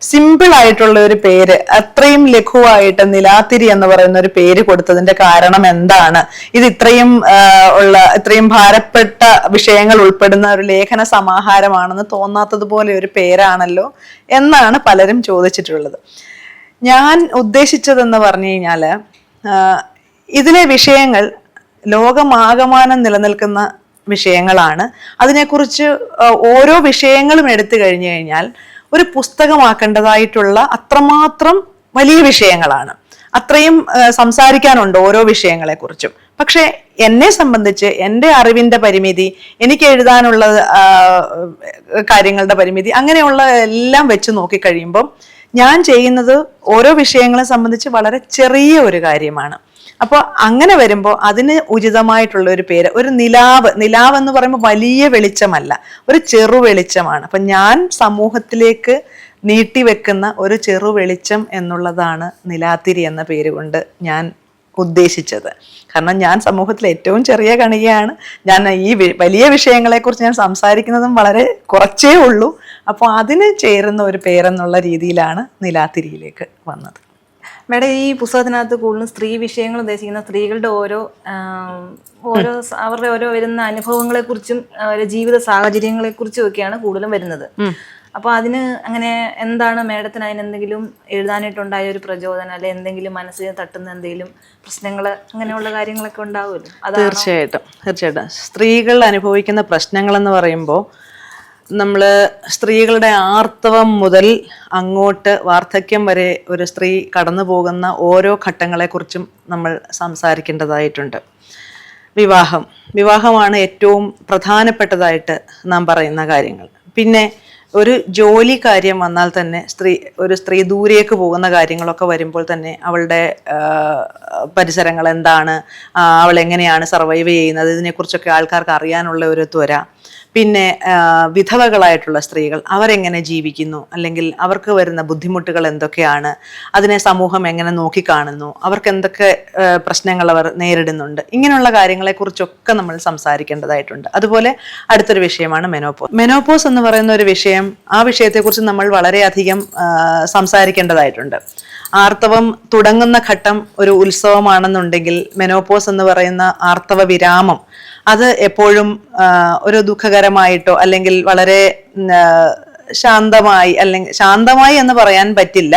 സിമ്പിൾ ആയിട്ടുള്ള ഒരു പേര്, അത്രയും ലഘുവായിട്ട് നിലാത്തിരി എന്ന് പറയുന്ന ഒരു പേര് കൊടുത്തതിന്റെ കാരണം എന്താണ്? ഇത് ഇത്രയും ഭാരപ്പെട്ട വിഷയങ്ങൾ ഉൾപ്പെടുന്ന ഒരു ലേഖന സമാഹാരമാണെന്ന് തോന്നാത്തതുപോലെ ഒരു പേരാണല്ലോ എന്നാണ് പലരും ചോദിച്ചിട്ടുള്ളത്. ഞാൻ ഉദ്ദേശിച്ചതെന്ന് പറഞ്ഞു കഴിഞ്ഞാല്, ഇതിലെ വിഷയങ്ങൾ ലോകമാകമാനം നിലനിൽക്കുന്ന വിഷയങ്ങളാണ്. അതിനെക്കുറിച്ച് ഓരോ വിഷയങ്ങളും എടുത്തു കഴിഞ്ഞു കഴിഞ്ഞാൽ ഒരു പുസ്തകമാക്കേണ്ടതായിട്ടുള്ള അത്രമാത്രം വലിയ വിഷയങ്ങളാണ്. അത്രയും സംസാരിക്കാനുണ്ട് ഓരോ വിഷയങ്ങളെ കുറിച്ചും. പക്ഷെ എന്നെ സംബന്ധിച്ച് എൻ്റെ അറിവിന്റെ പരിമിതി, എനിക്ക് എഴുതാനുള്ള കാര്യങ്ങളുടെ പരിമിതി, അങ്ങനെയുള്ള എല്ലാം വെച്ച് നോക്കിക്കഴിയുമ്പം ഞാൻ ചെയ്യുന്നത് ഓരോ വിഷയങ്ങളെ സംബന്ധിച്ച് വളരെ ചെറിയ ഒരു കാര്യമാണ്. അപ്പോൾ അങ്ങനെ വരുമ്പോൾ അതിന് ഉചിതമായിട്ടുള്ള ഒരു പേര്, ഒരു നിലാവ് എന്ന് പറയുമ്പോൾ വലിയ വെളിച്ചമല്ല, ഒരു ചെറു വെളിച്ചമാണ്. അപ്പൊ ഞാൻ സമൂഹത്തിലേക്ക് നീട്ടിവെക്കുന്ന ഒരു ചെറു വെളിച്ചം എന്നുള്ളതാണ് നിലാത്തിരി എന്ന പേര് കൊണ്ട് ഞാൻ ഉദ്ദേശിച്ചത്. കാരണം ഞാൻ സമൂഹത്തിലെ ഏറ്റവും ചെറിയ കണികയാണ്. ഞാൻ ഈ വലിയ വിഷയങ്ങളെക്കുറിച്ച് ഞാൻ സംസാരിക്കുന്നതും വളരെ കുറച്ചേ ഉള്ളൂ. അപ്പോൾ അതിന് ചേരുന്ന ഒരു പേരെന്നുള്ള രീതിയിലാണ് നിലാത്തിരിയിലേക്ക് വന്നത്. മേഡം, ഈ പുസ്തകത്തിനകത്ത് കൂടുതലും സ്ത്രീ വിഷയങ്ങൾ ഉദ്ദേശിക്കുന്ന സ്ത്രീകളുടെ അവരുടെ ഓരോ വരുന്ന അനുഭവങ്ങളെ കുറിച്ചും ജീവിത സാഹചര്യങ്ങളെ കുറിച്ചും ഒക്കെയാണ് കൂടുതലും വരുന്നത്. അപ്പൊ അതിന് അങ്ങനെ എന്താണ് മേഡത്തിന് അതിനെന്തെങ്കിലും എഴുതാനായിട്ടുണ്ടായ ഒരു പ്രചോദനം, അല്ലെ എന്തെങ്കിലും മനസ്സിൽ തട്ടുന്ന എന്തെങ്കിലും പ്രശ്നങ്ങൾ, അങ്ങനെയുള്ള കാര്യങ്ങളൊക്കെ ഉണ്ടാവുമല്ലോ? തീർച്ചയായിട്ടും. സ്ത്രീകൾ അനുഭവിക്കുന്ന പ്രശ്നങ്ങൾ എന്ന് പറയുമ്പോൾ സ്ത്രീകളുടെ ആർത്തവം മുതൽ അങ്ങോട്ട് വാർദ്ധക്യം വരെ ഒരു സ്ത്രീ കടന്നു പോകുന്ന ഓരോ ഘട്ടങ്ങളെക്കുറിച്ചും നമ്മൾ സംസാരിക്കേണ്ടതായിട്ടുണ്ട്. വിവാഹമാണ് ഏറ്റവും പ്രധാനപ്പെട്ടതായിട്ട് നാം പറയുന്ന കാര്യങ്ങൾ. പിന്നെ ഒരു ജോലി കാര്യം വന്നാൽ തന്നെ ഒരു സ്ത്രീ ദൂരേക്ക് പോകുന്ന കാര്യങ്ങളൊക്കെ വരുമ്പോൾ തന്നെ അവളുടെ പരിസരങ്ങൾ എന്താണ്, അവൾ എങ്ങനെയാണ് സർവൈവ് ചെയ്യുന്നത്, ഇതിനെക്കുറിച്ചൊക്കെ ആൾക്കാർക്ക് അറിയാനുള്ള ഒരു ത്വര. പിന്നെ വിധവകളായിട്ടുള്ള സ്ത്രീകൾ അവരെങ്ങനെ ജീവിക്കുന്നു, അല്ലെങ്കിൽ അവർക്ക് വരുന്ന ബുദ്ധിമുട്ടുകൾ എന്തൊക്കെയാണ്, അതിനെ സമൂഹം എങ്ങനെ നോക്കിക്കാണുന്നു, അവർക്ക് എന്തൊക്കെ പ്രശ്നങ്ങൾ അവർ നേരിടുന്നുണ്ട്, ഇങ്ങനെയുള്ള കാര്യങ്ങളെക്കുറിച്ചൊക്കെ നമ്മൾ സംസാരിക്കേണ്ടതായിട്ടുണ്ട്. അതുപോലെ അടുത്തൊരു വിഷയമാണ് മെനോപോസ് എന്ന് പറയുന്ന ഒരു വിഷയം. ആ വിഷയത്തെക്കുറിച്ച് നമ്മൾ വളരെയധികം സംസാരിക്കേണ്ടതായിട്ടുണ്ട്. ആർത്തവം തുടങ്ങുന്ന ഘട്ടം ഒരു ഉത്സവമാണെന്നുണ്ടെങ്കിൽ മെനോപോസ് എന്ന് പറയുന്ന ആർത്തവ വിരാമം അത് എപ്പോഴും ഒരു ദുഃഖകരമായിട്ടോ അല്ലെങ്കിൽ വളരെ ശാന്തമായി എന്ന് പറയാൻ പറ്റില്ല,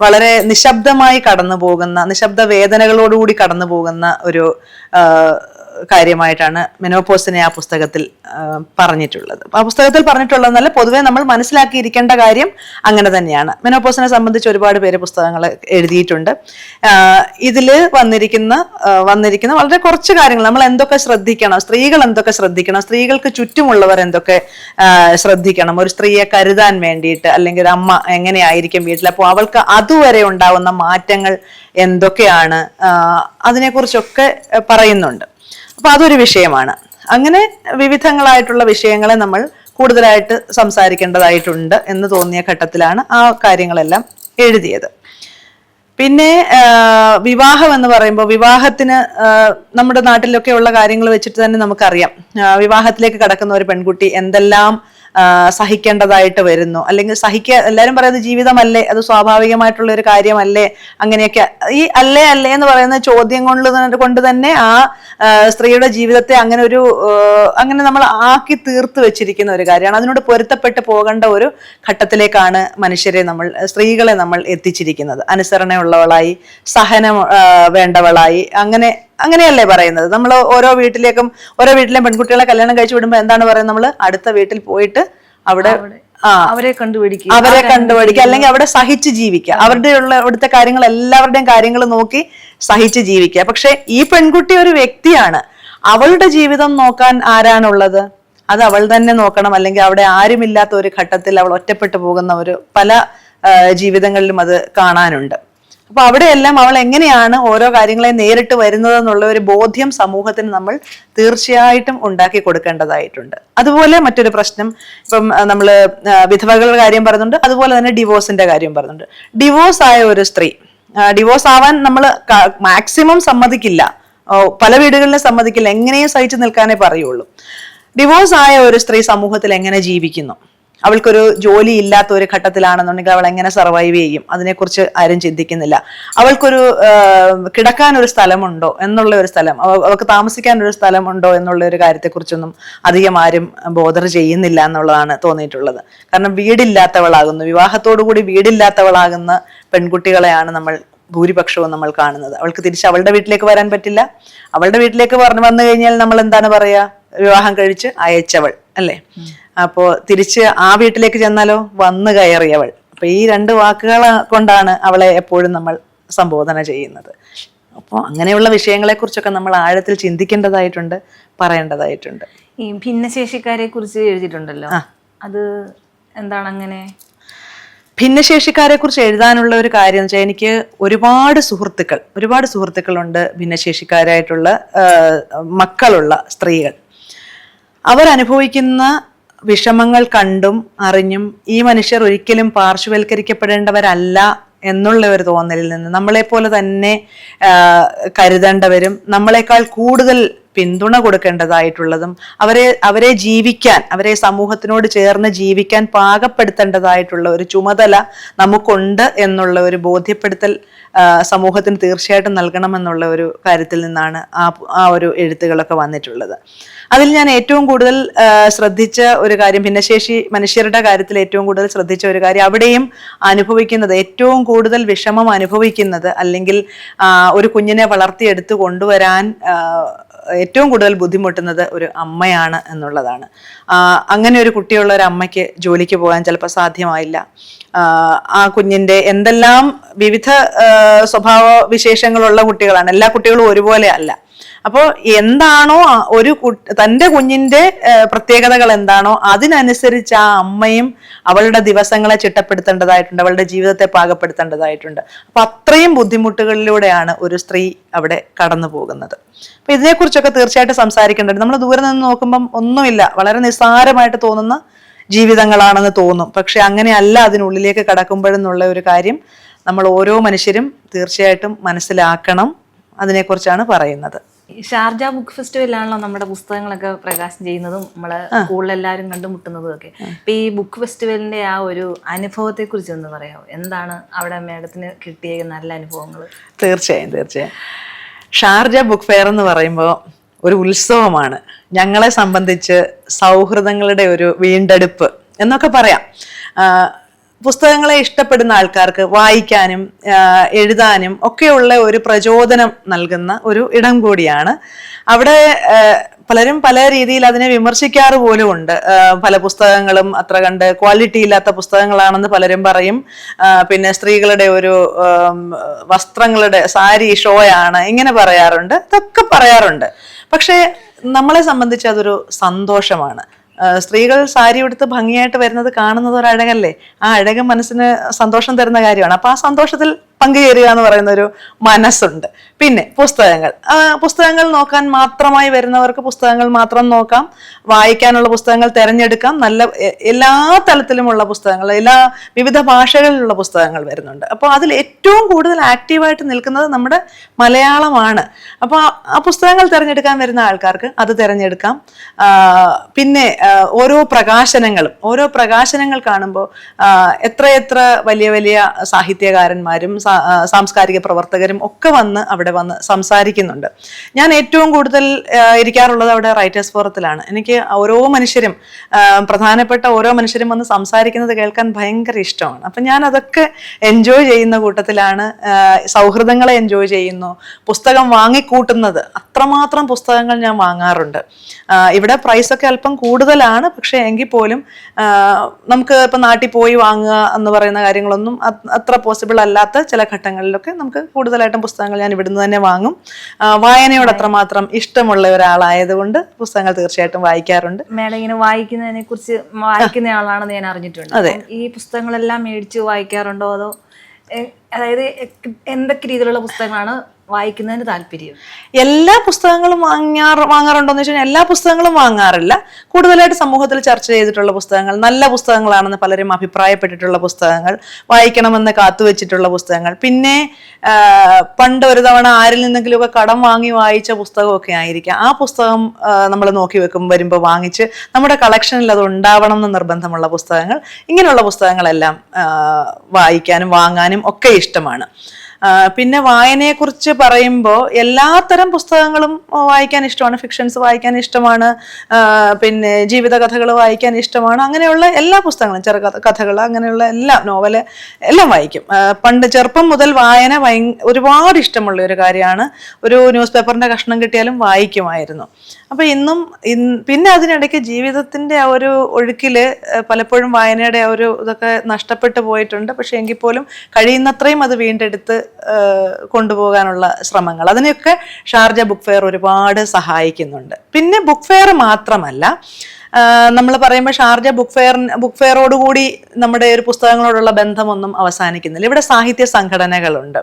വളരെ നിശബ്ദമായി കടന്നു പോകുന്ന, നിശബ്ദ വേദനകളോടുകൂടി കടന്നു പോകുന്ന ഒരു കാര്യമായിട്ടാണ് മെനോപോസിനെ ആ പുസ്തകത്തിൽ പറഞ്ഞിട്ടുള്ളത്. ആ പുസ്തകത്തിൽ പറഞ്ഞിട്ടുള്ളതെന്നല്ല, പൊതുവെ നമ്മൾ മനസ്സിലാക്കിയിരിക്കേണ്ട കാര്യം അങ്ങനെ തന്നെയാണ്. മെനോപോസിനെ സംബന്ധിച്ച് ഒരുപാട് പേര് പുസ്തകങ്ങൾ എഴുതിയിട്ടുണ്ട്. ഇതിൽ വന്നിരിക്കുന്ന വളരെ കുറച്ച് കാര്യങ്ങൾ, നമ്മൾ എന്തൊക്കെ ശ്രദ്ധിക്കണം, സ്ത്രീകൾ എന്തൊക്കെ ശ്രദ്ധിക്കണം, സ്ത്രീകൾക്ക് ചുറ്റുമുള്ളവർ എന്തൊക്കെ ശ്രദ്ധിക്കണം, ഒരു സ്ത്രീയെ കരുതാൻ വേണ്ടിയിട്ട്, അല്ലെങ്കിൽ ഒരു അമ്മ എങ്ങനെയായിരിക്കും വീട്ടിൽ, അപ്പോൾ അവൾക്ക് അതുവരെ ഉണ്ടാവുന്ന മാറ്റങ്ങൾ എന്തൊക്കെയാണ്, അതിനെക്കുറിച്ചൊക്കെ പറയുന്നുണ്ട്. അപ്പൊ അതൊരു വിഷയമാണ്. അങ്ങനെ വിവിധങ്ങളായിട്ടുള്ള വിഷയങ്ങളെ നമ്മൾ കൂടുതലായിട്ട് സംസാരിക്കേണ്ടതായിട്ടുണ്ട് എന്ന് തോന്നിയ ഘട്ടത്തിലാണ് ആ കാര്യങ്ങളെല്ലാം എഴുതിയത്. പിന്നെ വിവാഹം എന്ന് പറയുമ്പോൾ വിവാഹത്തിന് നമ്മുടെ നാട്ടിലൊക്കെ ഉള്ള കാര്യങ്ങൾ വെച്ചിട്ട് തന്നെ നമുക്കറിയാം, വിവാഹത്തിലേക്ക് കടക്കുന്ന ഒരു പെൺകുട്ടി എന്തെല്ലാം സഹിക്കേണ്ടതായിട്ട് വരുന്നു, അല്ലെങ്കിൽ എല്ലാവരും പറയുന്നത് ജീവിതമല്ലേ, അത് സ്വാഭാവികമായിട്ടുള്ള ഒരു കാര്യമല്ലേ, അങ്ങനെയൊക്കെ. ഈ അല്ലേ എന്ന് പറയുന്ന ചോദ്യം കൊണ്ട് തന്നെ ആ സ്ത്രീയുടെ ജീവിതത്തെ അങ്ങനെ നമ്മൾ ആക്കി തീർത്ത് വെച്ചിരിക്കുന്ന ഒരു കാര്യമാണ്. അതിനോട് പൊരുത്തപ്പെട്ട് പോകേണ്ട ഒരു ഘട്ടത്തിലേക്കാണ് സ്ത്രീകളെ നമ്മൾ എത്തിച്ചിരിക്കുന്നത്. അനുസരണയുള്ളവളായി, സഹനം വേണ്ടവളായി, അങ്ങനെയല്ലേ പറയുന്നത്. നമ്മൾ ഓരോ വീട്ടിലെയും പെൺകുട്ടികളെ കല്യാണം കഴിച്ചു വിടുമ്പോൾ എന്താണ് പറയുന്നത്, നമ്മൾ അടുത്ത വീട്ടിൽ പോയിട്ട് അവിടെ അവരെ കണ്ടുപിടിക്കുക, അല്ലെങ്കിൽ അവിടെ സഹിച്ച് ജീവിക്കുക, അവിടുത്തെ കാര്യങ്ങൾ എല്ലാവരുടെയും കാര്യങ്ങൾ നോക്കി സഹിച്ച് ജീവിക്കുക. പക്ഷെ ഈ പെൺകുട്ടി ഒരു വ്യക്തിയാണ്. അവളുടെ ജീവിതം നോക്കാൻ ആരാണുള്ളത്? അത് അവൾ തന്നെ നോക്കണം. അല്ലെങ്കിൽ അവിടെ ആരുമില്ലാത്ത ഒരു ഘട്ടത്തിൽ അവൾ ഒറ്റപ്പെട്ടു പോകുന്ന പല ജീവിതങ്ങളിലും അത് കാണാനുണ്ട്. അപ്പൊ അവിടെയെല്ലാം അവൾ എങ്ങനെയാണ് ഓരോ കാര്യങ്ങളെ നേരിട്ട് വരുന്നത് എന്നുള്ള ഒരു ബോധ്യം സമൂഹത്തിന് നമ്മൾ തീർച്ചയായിട്ടും ഉണ്ടാക്കി കൊടുക്കേണ്ടതായിട്ടുണ്ട്. അതുപോലെ മറ്റൊരു പ്രശ്നം, ഇപ്പം നമ്മള് വിധവകളുടെ കാര്യം പറയുന്നുണ്ട്, അതുപോലെ തന്നെ ഡിവോഴ്സിന്റെ കാര്യം പറയുന്നുണ്ട്. ഡിവോഴ്സ് ആയ ഒരു സ്ത്രീ, ഡിവോഴ്സ് ആവാൻ നമ്മൾ മാക്സിമം സമ്മതിക്കില്ല, പല വീടുകളിലും സമ്മതിക്കില്ല, എങ്ങനെയും സഹിച്ചു നിൽക്കാനേ പറയുള്ളൂ. ഡിവോഴ്സ് ആയ ഒരു സ്ത്രീ സമൂഹത്തിൽ എങ്ങനെ ജീവിക്കുന്നു? അവൾക്കൊരു ജോലി ഇല്ലാത്ത ഒരു ഘട്ടത്തിലാണെന്നുണ്ടെങ്കിൽ അവൾ എങ്ങനെ സർവൈവ് ചെയ്യും? അതിനെക്കുറിച്ച് ആരും ചിന്തിക്കുന്നില്ല. അവൾക്കൊരു കിടക്കാൻ ഒരു സ്ഥലമുണ്ടോ എന്നുള്ള ഒരു സ്ഥലം, അവൾക്ക് താമസിക്കാൻ ഒരു സ്ഥലമുണ്ടോ എന്നുള്ള ഒരു കാര്യത്തെക്കുറിച്ചൊന്നും അധികം ആരും ബോധർ ചെയ്യുന്നില്ല എന്നുള്ളതാണ് തോന്നിയിട്ടുള്ളത്. കാരണം വീടില്ലാത്തവളാകുന്നു, വിവാഹത്തോടുകൂടി വീടില്ലാത്തവളാകുന്ന പെൺകുട്ടികളെയാണ് നമ്മൾ ഭൂരിപക്ഷവും നമ്മൾ കാണുന്നത്. അവൾക്ക് തിരിച്ച് അവളുടെ വീട്ടിലേക്ക് വരാൻ പറ്റില്ല. അവളുടെ വീട്ടിലേക്ക് വന്നു കഴിഞ്ഞാൽ നമ്മൾ എന്താണ് പറയാ? വിവാഹം കഴിച്ച് അയച്ചവൾ അല്ലേ? അപ്പോ തിരിച്ച് ആ വീട്ടിലേക്ക് ചെന്നാലോ വന്നു കയറിയവൾ. അപ്പൊ ഈ രണ്ട് വാക്കുകൾ കൊണ്ടാണ് അവളെ എപ്പോഴും നമ്മൾ സംബോധന ചെയ്യുന്നത്. അപ്പോൾ അങ്ങനെയുള്ള വിഷയങ്ങളെ കുറിച്ചൊക്കെ നമ്മൾ ആഴത്തിൽ ചിന്തിക്കേണ്ടതായിട്ടുണ്ട്, പറയേണ്ടതായിട്ടുണ്ട്. ഈ ഭിന്നശേഷിക്കാരെ കുറിച്ച് എഴുതിയിട്ടുണ്ടല്ലോ, അത് എന്താണ് അങ്ങനെ? ഭിന്നശേഷിക്കാരെ കുറിച്ച് എഴുതാനുള്ള ഒരു കാര്യം എന്ന് വെച്ചാൽ, എനിക്ക് ഒരുപാട് സുഹൃത്തുക്കളുണ്ട് ഭിന്നശേഷിക്കാരായിട്ടുള്ള മക്കളുള്ള സ്ത്രീകൾ. അവരനുഭവിക്കുന്ന വിഷമങ്ങൾ കണ്ടും അറിഞ്ഞും ഈ മനുഷ്യർ ഒരിക്കലും പാർശ്വവൽക്കരിക്കപ്പെടേണ്ടവരല്ല എന്നുള്ള ഒരു തോന്നലിൽ നിന്ന് നമ്മളെപ്പോലെ തന്നെ കരുതേണ്ടവരും നമ്മളെക്കാൾ കൂടുതൽ പിന്തുണ കൊടുക്കേണ്ടതായിട്ടുള്ളതും അവരെ ജീവിക്കാൻ, അവരെ സമൂഹത്തിനോട് ചേർന്ന് ജീവിക്കാൻ പാകപ്പെടുത്തേണ്ടതായിട്ടുള്ള ഒരു ചുമതല നമുക്കുണ്ട് എന്നുള്ള ഒരു ബോധ്യപ്പെടുത്തൽ സമൂഹത്തിന് തീർച്ചയായിട്ടും നൽകണമെന്നുള്ള ഒരു കാര്യത്തിൽ നിന്നാണ് ആ ഒരു എഴുത്തുകളൊക്കെ വന്നിട്ടുള്ളത്. അതിൽ ഞാൻ ഏറ്റവും കൂടുതൽ ശ്രദ്ധിച്ച ഒരു കാര്യം, ഭിന്നശേഷി മനുഷ്യരുടെ കാര്യത്തിൽ ഏറ്റവും കൂടുതൽ ശ്രദ്ധിച്ച ഒരു കാര്യം, അവിടെയും അനുഭവിക്കുന്നത്, ഏറ്റവും കൂടുതൽ വിഷമം അനുഭവിക്കുന്നത്, അല്ലെങ്കിൽ ഒരു കുഞ്ഞിനെ വളർത്തിയെടുത്ത് കൊണ്ടുവരാൻ ഏറ്റവും കൂടുതൽ ബുദ്ധിമുട്ടുന്നത് ഒരു അമ്മയാണ് എന്നുള്ളതാണ്. അങ്ങനെ ഒരു കുട്ടിയുള്ള ഒരു അമ്മയ്ക്ക് ജോലിക്ക് പോകാൻ ചിലപ്പോൾ സാധ്യമായില്ല. ആ കുഞ്ഞിന്റെ എന്തെല്ലാം വിവിധ സ്വഭാവ വിശേഷങ്ങളുള്ള കുട്ടികളാണ്, എല്ലാ കുട്ടികളും ഒരുപോലെ അല്ല. അപ്പോൾ എന്താണോ തൻ്റെ കുഞ്ഞിന്റെ പ്രത്യേകതകൾ എന്താണോ അതിനനുസരിച്ച് ആ അമ്മയും അവളുടെ ദിവസങ്ങളെ ചിട്ടപ്പെടുത്തേണ്ടതായിട്ടുണ്ട്, അവളുടെ ജീവിതത്തെ പാകപ്പെടുത്തേണ്ടതായിട്ടുണ്ട്. അപ്പൊ അത്രയും ബുദ്ധിമുട്ടുകളിലൂടെയാണ് ഒരു സ്ത്രീ അവിടെ കടന്നു പോകുന്നത്. അപ്പൊ ഇതിനെക്കുറിച്ചൊക്കെ തീർച്ചയായിട്ടും സംസാരിക്കേണ്ടത്. നമ്മൾ ദൂരെ നിന്ന് നോക്കുമ്പം ഒന്നുമില്ല, വളരെ നിസ്സാരമായിട്ട് തോന്നുന്ന ജീവിതങ്ങളാണെന്ന് തോന്നും. പക്ഷെ അങ്ങനെയല്ല അതിനുള്ളിലേക്ക് കടക്കുമ്പോഴെന്നുള്ള ഒരു കാര്യം നമ്മൾ ഓരോ മനുഷ്യരും തീർച്ചയായിട്ടും മനസ്സിലാക്കണം. അതിനെക്കുറിച്ചാണ് പറയുന്നത്. ഷാർജ ബുക്ക് ഫെസ്റ്റിവലിലാണല്ലോ നമ്മുടെ പുസ്തകങ്ങളൊക്കെ പ്രകാശനം ചെയ്യുന്നതും നമ്മളെ സ്കൂളിലെല്ലാവരും കണ്ടുമുട്ടുന്നതും ഒക്കെ. അപ്പൊ ഈ ബുക്ക് ഫെസ്റ്റിവലിന്റെ ആ ഒരു അനുഭവത്തെ കുറിച്ച് ഒന്ന് പറയാമോ? എന്താണ് അവിടെ മേഡത്തിന് കിട്ടിയ നല്ല അനുഭവങ്ങൾ? തീർച്ചയായും ഷാർജ ബുക്ക് ഫെയർ എന്ന് പറയുമ്പോൾ ഒരു ഉത്സവമാണ്. ഞങ്ങളെ സംബന്ധിച്ച് സൗഹൃദങ്ങളുടെ ഒരു വീണ്ടെടുപ്പ് എന്നൊക്കെ പറയാം. പുസ്തകങ്ങളെ ഇഷ്ടപ്പെടുന്ന ആൾക്കാർക്ക് വായിക്കാനും എഴുതാനും ഒക്കെയുള്ള ഒരു പ്രചോദനം നൽകുന്ന ഒരു ഇടം കൂടിയാണ്. അവിടെ പലരും പല രീതിയിൽ അതിനെ വിമർശിക്കാറ് പോലും ഉണ്ട്. പല പുസ്തകങ്ങളും അത്ര കണ്ട് ക്വാളിറ്റി ഇല്ലാത്ത പുസ്തകങ്ങളാണെന്ന് പലരും പറയും. പിന്നെ സ്ത്രീകളുടെ ഒരു വസ്ത്രങ്ങളുടെ സാരി ഷോയാണ് ഇങ്ങനെ പറയാറുണ്ട്, ഇതൊക്കെ പറയാറുണ്ട്. പക്ഷെ നമ്മളെ സംബന്ധിച്ച് അതൊരു സന്തോഷമാണ്. സ്ത്രീകൾ സാരി ഉടുത്ത് ഭംഗിയായിട്ട് വരുന്നത് കാണുന്നത് ഒരു അഴകല്ലേ? ആ അഴക് മനസ്സിന് സന്തോഷം തരുന്ന കാര്യമാണ്. അപ്പൊ ആ സന്തോഷത്തിൽ പങ്കുചേരുക എന്ന് പറയുന്ന ഒരു മനസ്സുണ്ട്. പിന്നെ പുസ്തകങ്ങൾ നോക്കാൻ മാത്രമായി വരുന്നവർക്ക് പുസ്തകങ്ങൾ മാത്രം നോക്കാം, വായിക്കാനുള്ള പുസ്തകങ്ങൾ തിരഞ്ഞെടുക്കാം. നല്ല എല്ലാ തലത്തിലുമുള്ള പുസ്തകങ്ങൾ, വിവിധ ഭാഷകളിലുള്ള പുസ്തകങ്ങൾ വരുന്നുണ്ട്. അപ്പോൾ അതിൽ ഏറ്റവും കൂടുതൽ ആക്റ്റീവായിട്ട് നിൽക്കുന്നത് നമ്മുടെ മലയാളമാണ്. അപ്പോൾ ആ പുസ്തകങ്ങൾ തിരഞ്ഞെടുക്കാൻ വരുന്ന ആൾക്കാർക്ക് അത് തിരഞ്ഞെടുക്കാം. പിന്നെ ഓരോ പ്രകാശനങ്ങൾ കാണുമ്പോൾ എത്രയെത്ര വലിയ വലിയ സാഹിത്യകാരന്മാരും സാംസ്കാരിക പ്രവർത്തകരും ഒക്കെ വന്ന് അവിടെ അവിടെ വന്ന് സംസാരിക്കുന്നുണ്ട്. ഞാൻ ഏറ്റവും കൂടുതൽ ഇരിക്കാറുള്ളത് അവിടെ റൈറ്റേഴ്സ് ഫോറത്തിലാണ്. എനിക്ക് ഓരോ മനുഷ്യരും പ്രധാനപ്പെട്ട ഓരോ മനുഷ്യരും വന്ന് സംസാരിക്കുന്നത് കേൾക്കാൻ ഭയങ്കര ഇഷ്ടമാണ്. അപ്പം ഞാൻ അതൊക്കെ എൻജോയ് ചെയ്യുന്ന കൂട്ടത്തിലാണ്. സൗഹൃദങ്ങളെ എൻജോയ് ചെയ്യുന്നു. പുസ്തകം വാങ്ങിക്കൂട്ടുന്നത്, അത്രമാത്രം പുസ്തകങ്ങൾ ഞാൻ വാങ്ങാറുണ്ട്. ഇവിടെ പ്രൈസൊക്കെ അല്പം കൂടുതലാണ്, പക്ഷെ എങ്കിൽ പോലും നമുക്ക് ഇപ്പം നാട്ടിൽ പോയി വാങ്ങുക എന്ന് പറയുന്ന കാര്യങ്ങളൊന്നും അത്ര പോസിബിൾ അല്ലാത്ത ചില ഘട്ടങ്ങളിലൊക്കെ നമുക്ക് കൂടുതലായിട്ടും പുസ്തകങ്ങൾ ഞാൻ ഇവിടുന്ന് തന്നെ വാങ്ങും. വായനയോട് അത്രമാത്രം ഇഷ്ടമുള്ള ഒരാളായതുകൊണ്ട് പുസ്തകങ്ങൾ തീർച്ചയായിട്ടും വായിക്കാറുണ്ട്. മേഡം ഇങ്ങനെ വായിക്കുന്നതിനെ കുറിച്ച് വായിക്കുന്ന ആളാണെന്ന് ഞാൻ അറിഞ്ഞിട്ടുണ്ട്. അതെ. ഈ പുസ്തകങ്ങളെല്ലാം മേടിച്ച് വായിക്കാറുണ്ടോ, അതോ അതായത് എന്തൊക്കെ രീതിയിലുള്ള പുസ്തകങ്ങളാണ് വായിക്കുന്നതിന് താല്പര്യം? എല്ലാ പുസ്തകങ്ങളും വാങ്ങാറുണ്ടോന്ന് വെച്ചാൽ എല്ലാ പുസ്തകങ്ങളും വാങ്ങാറില്ല. കൂടുതലായിട്ട് സമൂഹത്തിൽ ചർച്ച ചെയ്തിട്ടുള്ള പുസ്തകങ്ങൾ, നല്ല പുസ്തകങ്ങളാണെന്ന് പലരും അഭിപ്രായപ്പെട്ടിട്ടുള്ള പുസ്തകങ്ങൾ, വായിക്കണമെന്ന് കാത്തുവെച്ചിട്ടുള്ള പുസ്തകങ്ങൾ, പിന്നെ പണ്ട് ഒരു തവണ ആരിൽ നിന്നെങ്കിലുമൊക്കെ കടം വാങ്ങി വായിച്ച പുസ്തകമൊക്കെ ആയിരിക്കാം. ആ പുസ്തകം നമ്മൾ നോക്കി വരുമ്പോൾ വാങ്ങിച്ച് നമ്മുടെ കളക്ഷനിൽ അത് ഉണ്ടാവണം എന്ന് നിർബന്ധമുള്ള പുസ്തകങ്ങൾ, ഇങ്ങനെയുള്ള പുസ്തകങ്ങളെല്ലാം വായിക്കാനും വാങ്ങാനും ഒക്കെ ഇഷ്ടമാണ്. പിന്നെ വായനയെക്കുറിച്ച് പറയുമ്പോൾ എല്ലാത്തരം പുസ്തകങ്ങളും വായിക്കാൻ ഇഷ്ടമാണ്. ഫിക്ഷൻസ് വായിക്കാൻ ഇഷ്ടമാണ്, പിന്നെ ജീവിതകഥകൾ വായിക്കാൻ ഇഷ്ടമാണ്. അങ്ങനെയുള്ള എല്ലാ പുസ്തകങ്ങളും, കഥകൾ, അങ്ങനെയുള്ള എല്ലാ നോവല് എല്ലാം വായിക്കും. പണ്ട് ചെറുപ്പം മുതൽ വായന ഒരുപാട് ഇഷ്ടമുള്ള ഒരു കാര്യമാണ്. ഒരു ന്യൂസ് പേപ്പറിന്റെ കഷ്ണം കിട്ടിയാലും വായിക്കുമായിരുന്നു. അപ്പൊ പിന്നെ അതിനിടയ്ക്ക് ജീവിതത്തിന്റെ ആ ഒരു ഒഴുക്കില് പലപ്പോഴും വായനയുടെ ആ ഒരു ഇതൊക്കെ നഷ്ടപ്പെട്ടു പോയിട്ടുണ്ട്. പക്ഷെ എങ്കിൽ പോലും കഴിയുന്നത്രയും അത് വീണ്ടെടുത്ത് കൊണ്ടുപോകാനുള്ള ശ്രമങ്ങൾ, അതിനെയൊക്കെ ഷാർജ ബുക്ക് ഫെയർ ഒരുപാട് സഹായിക്കുന്നുണ്ട്. പിന്നെ ബുക്ക് ഫെയർ മാത്രമല്ല, നമ്മൾ പറയുമ്പോൾ ഷാർജ ബുക്ക് ഫെയറോടുകൂടി നമ്മുടെ ഒരു പുസ്തകങ്ങളോടുള്ള ബന്ധമൊന്നും അവസാനിക്കുന്നില്ല. ഇവിടെ സാഹിത്യ സംഘടനകളുണ്ട്.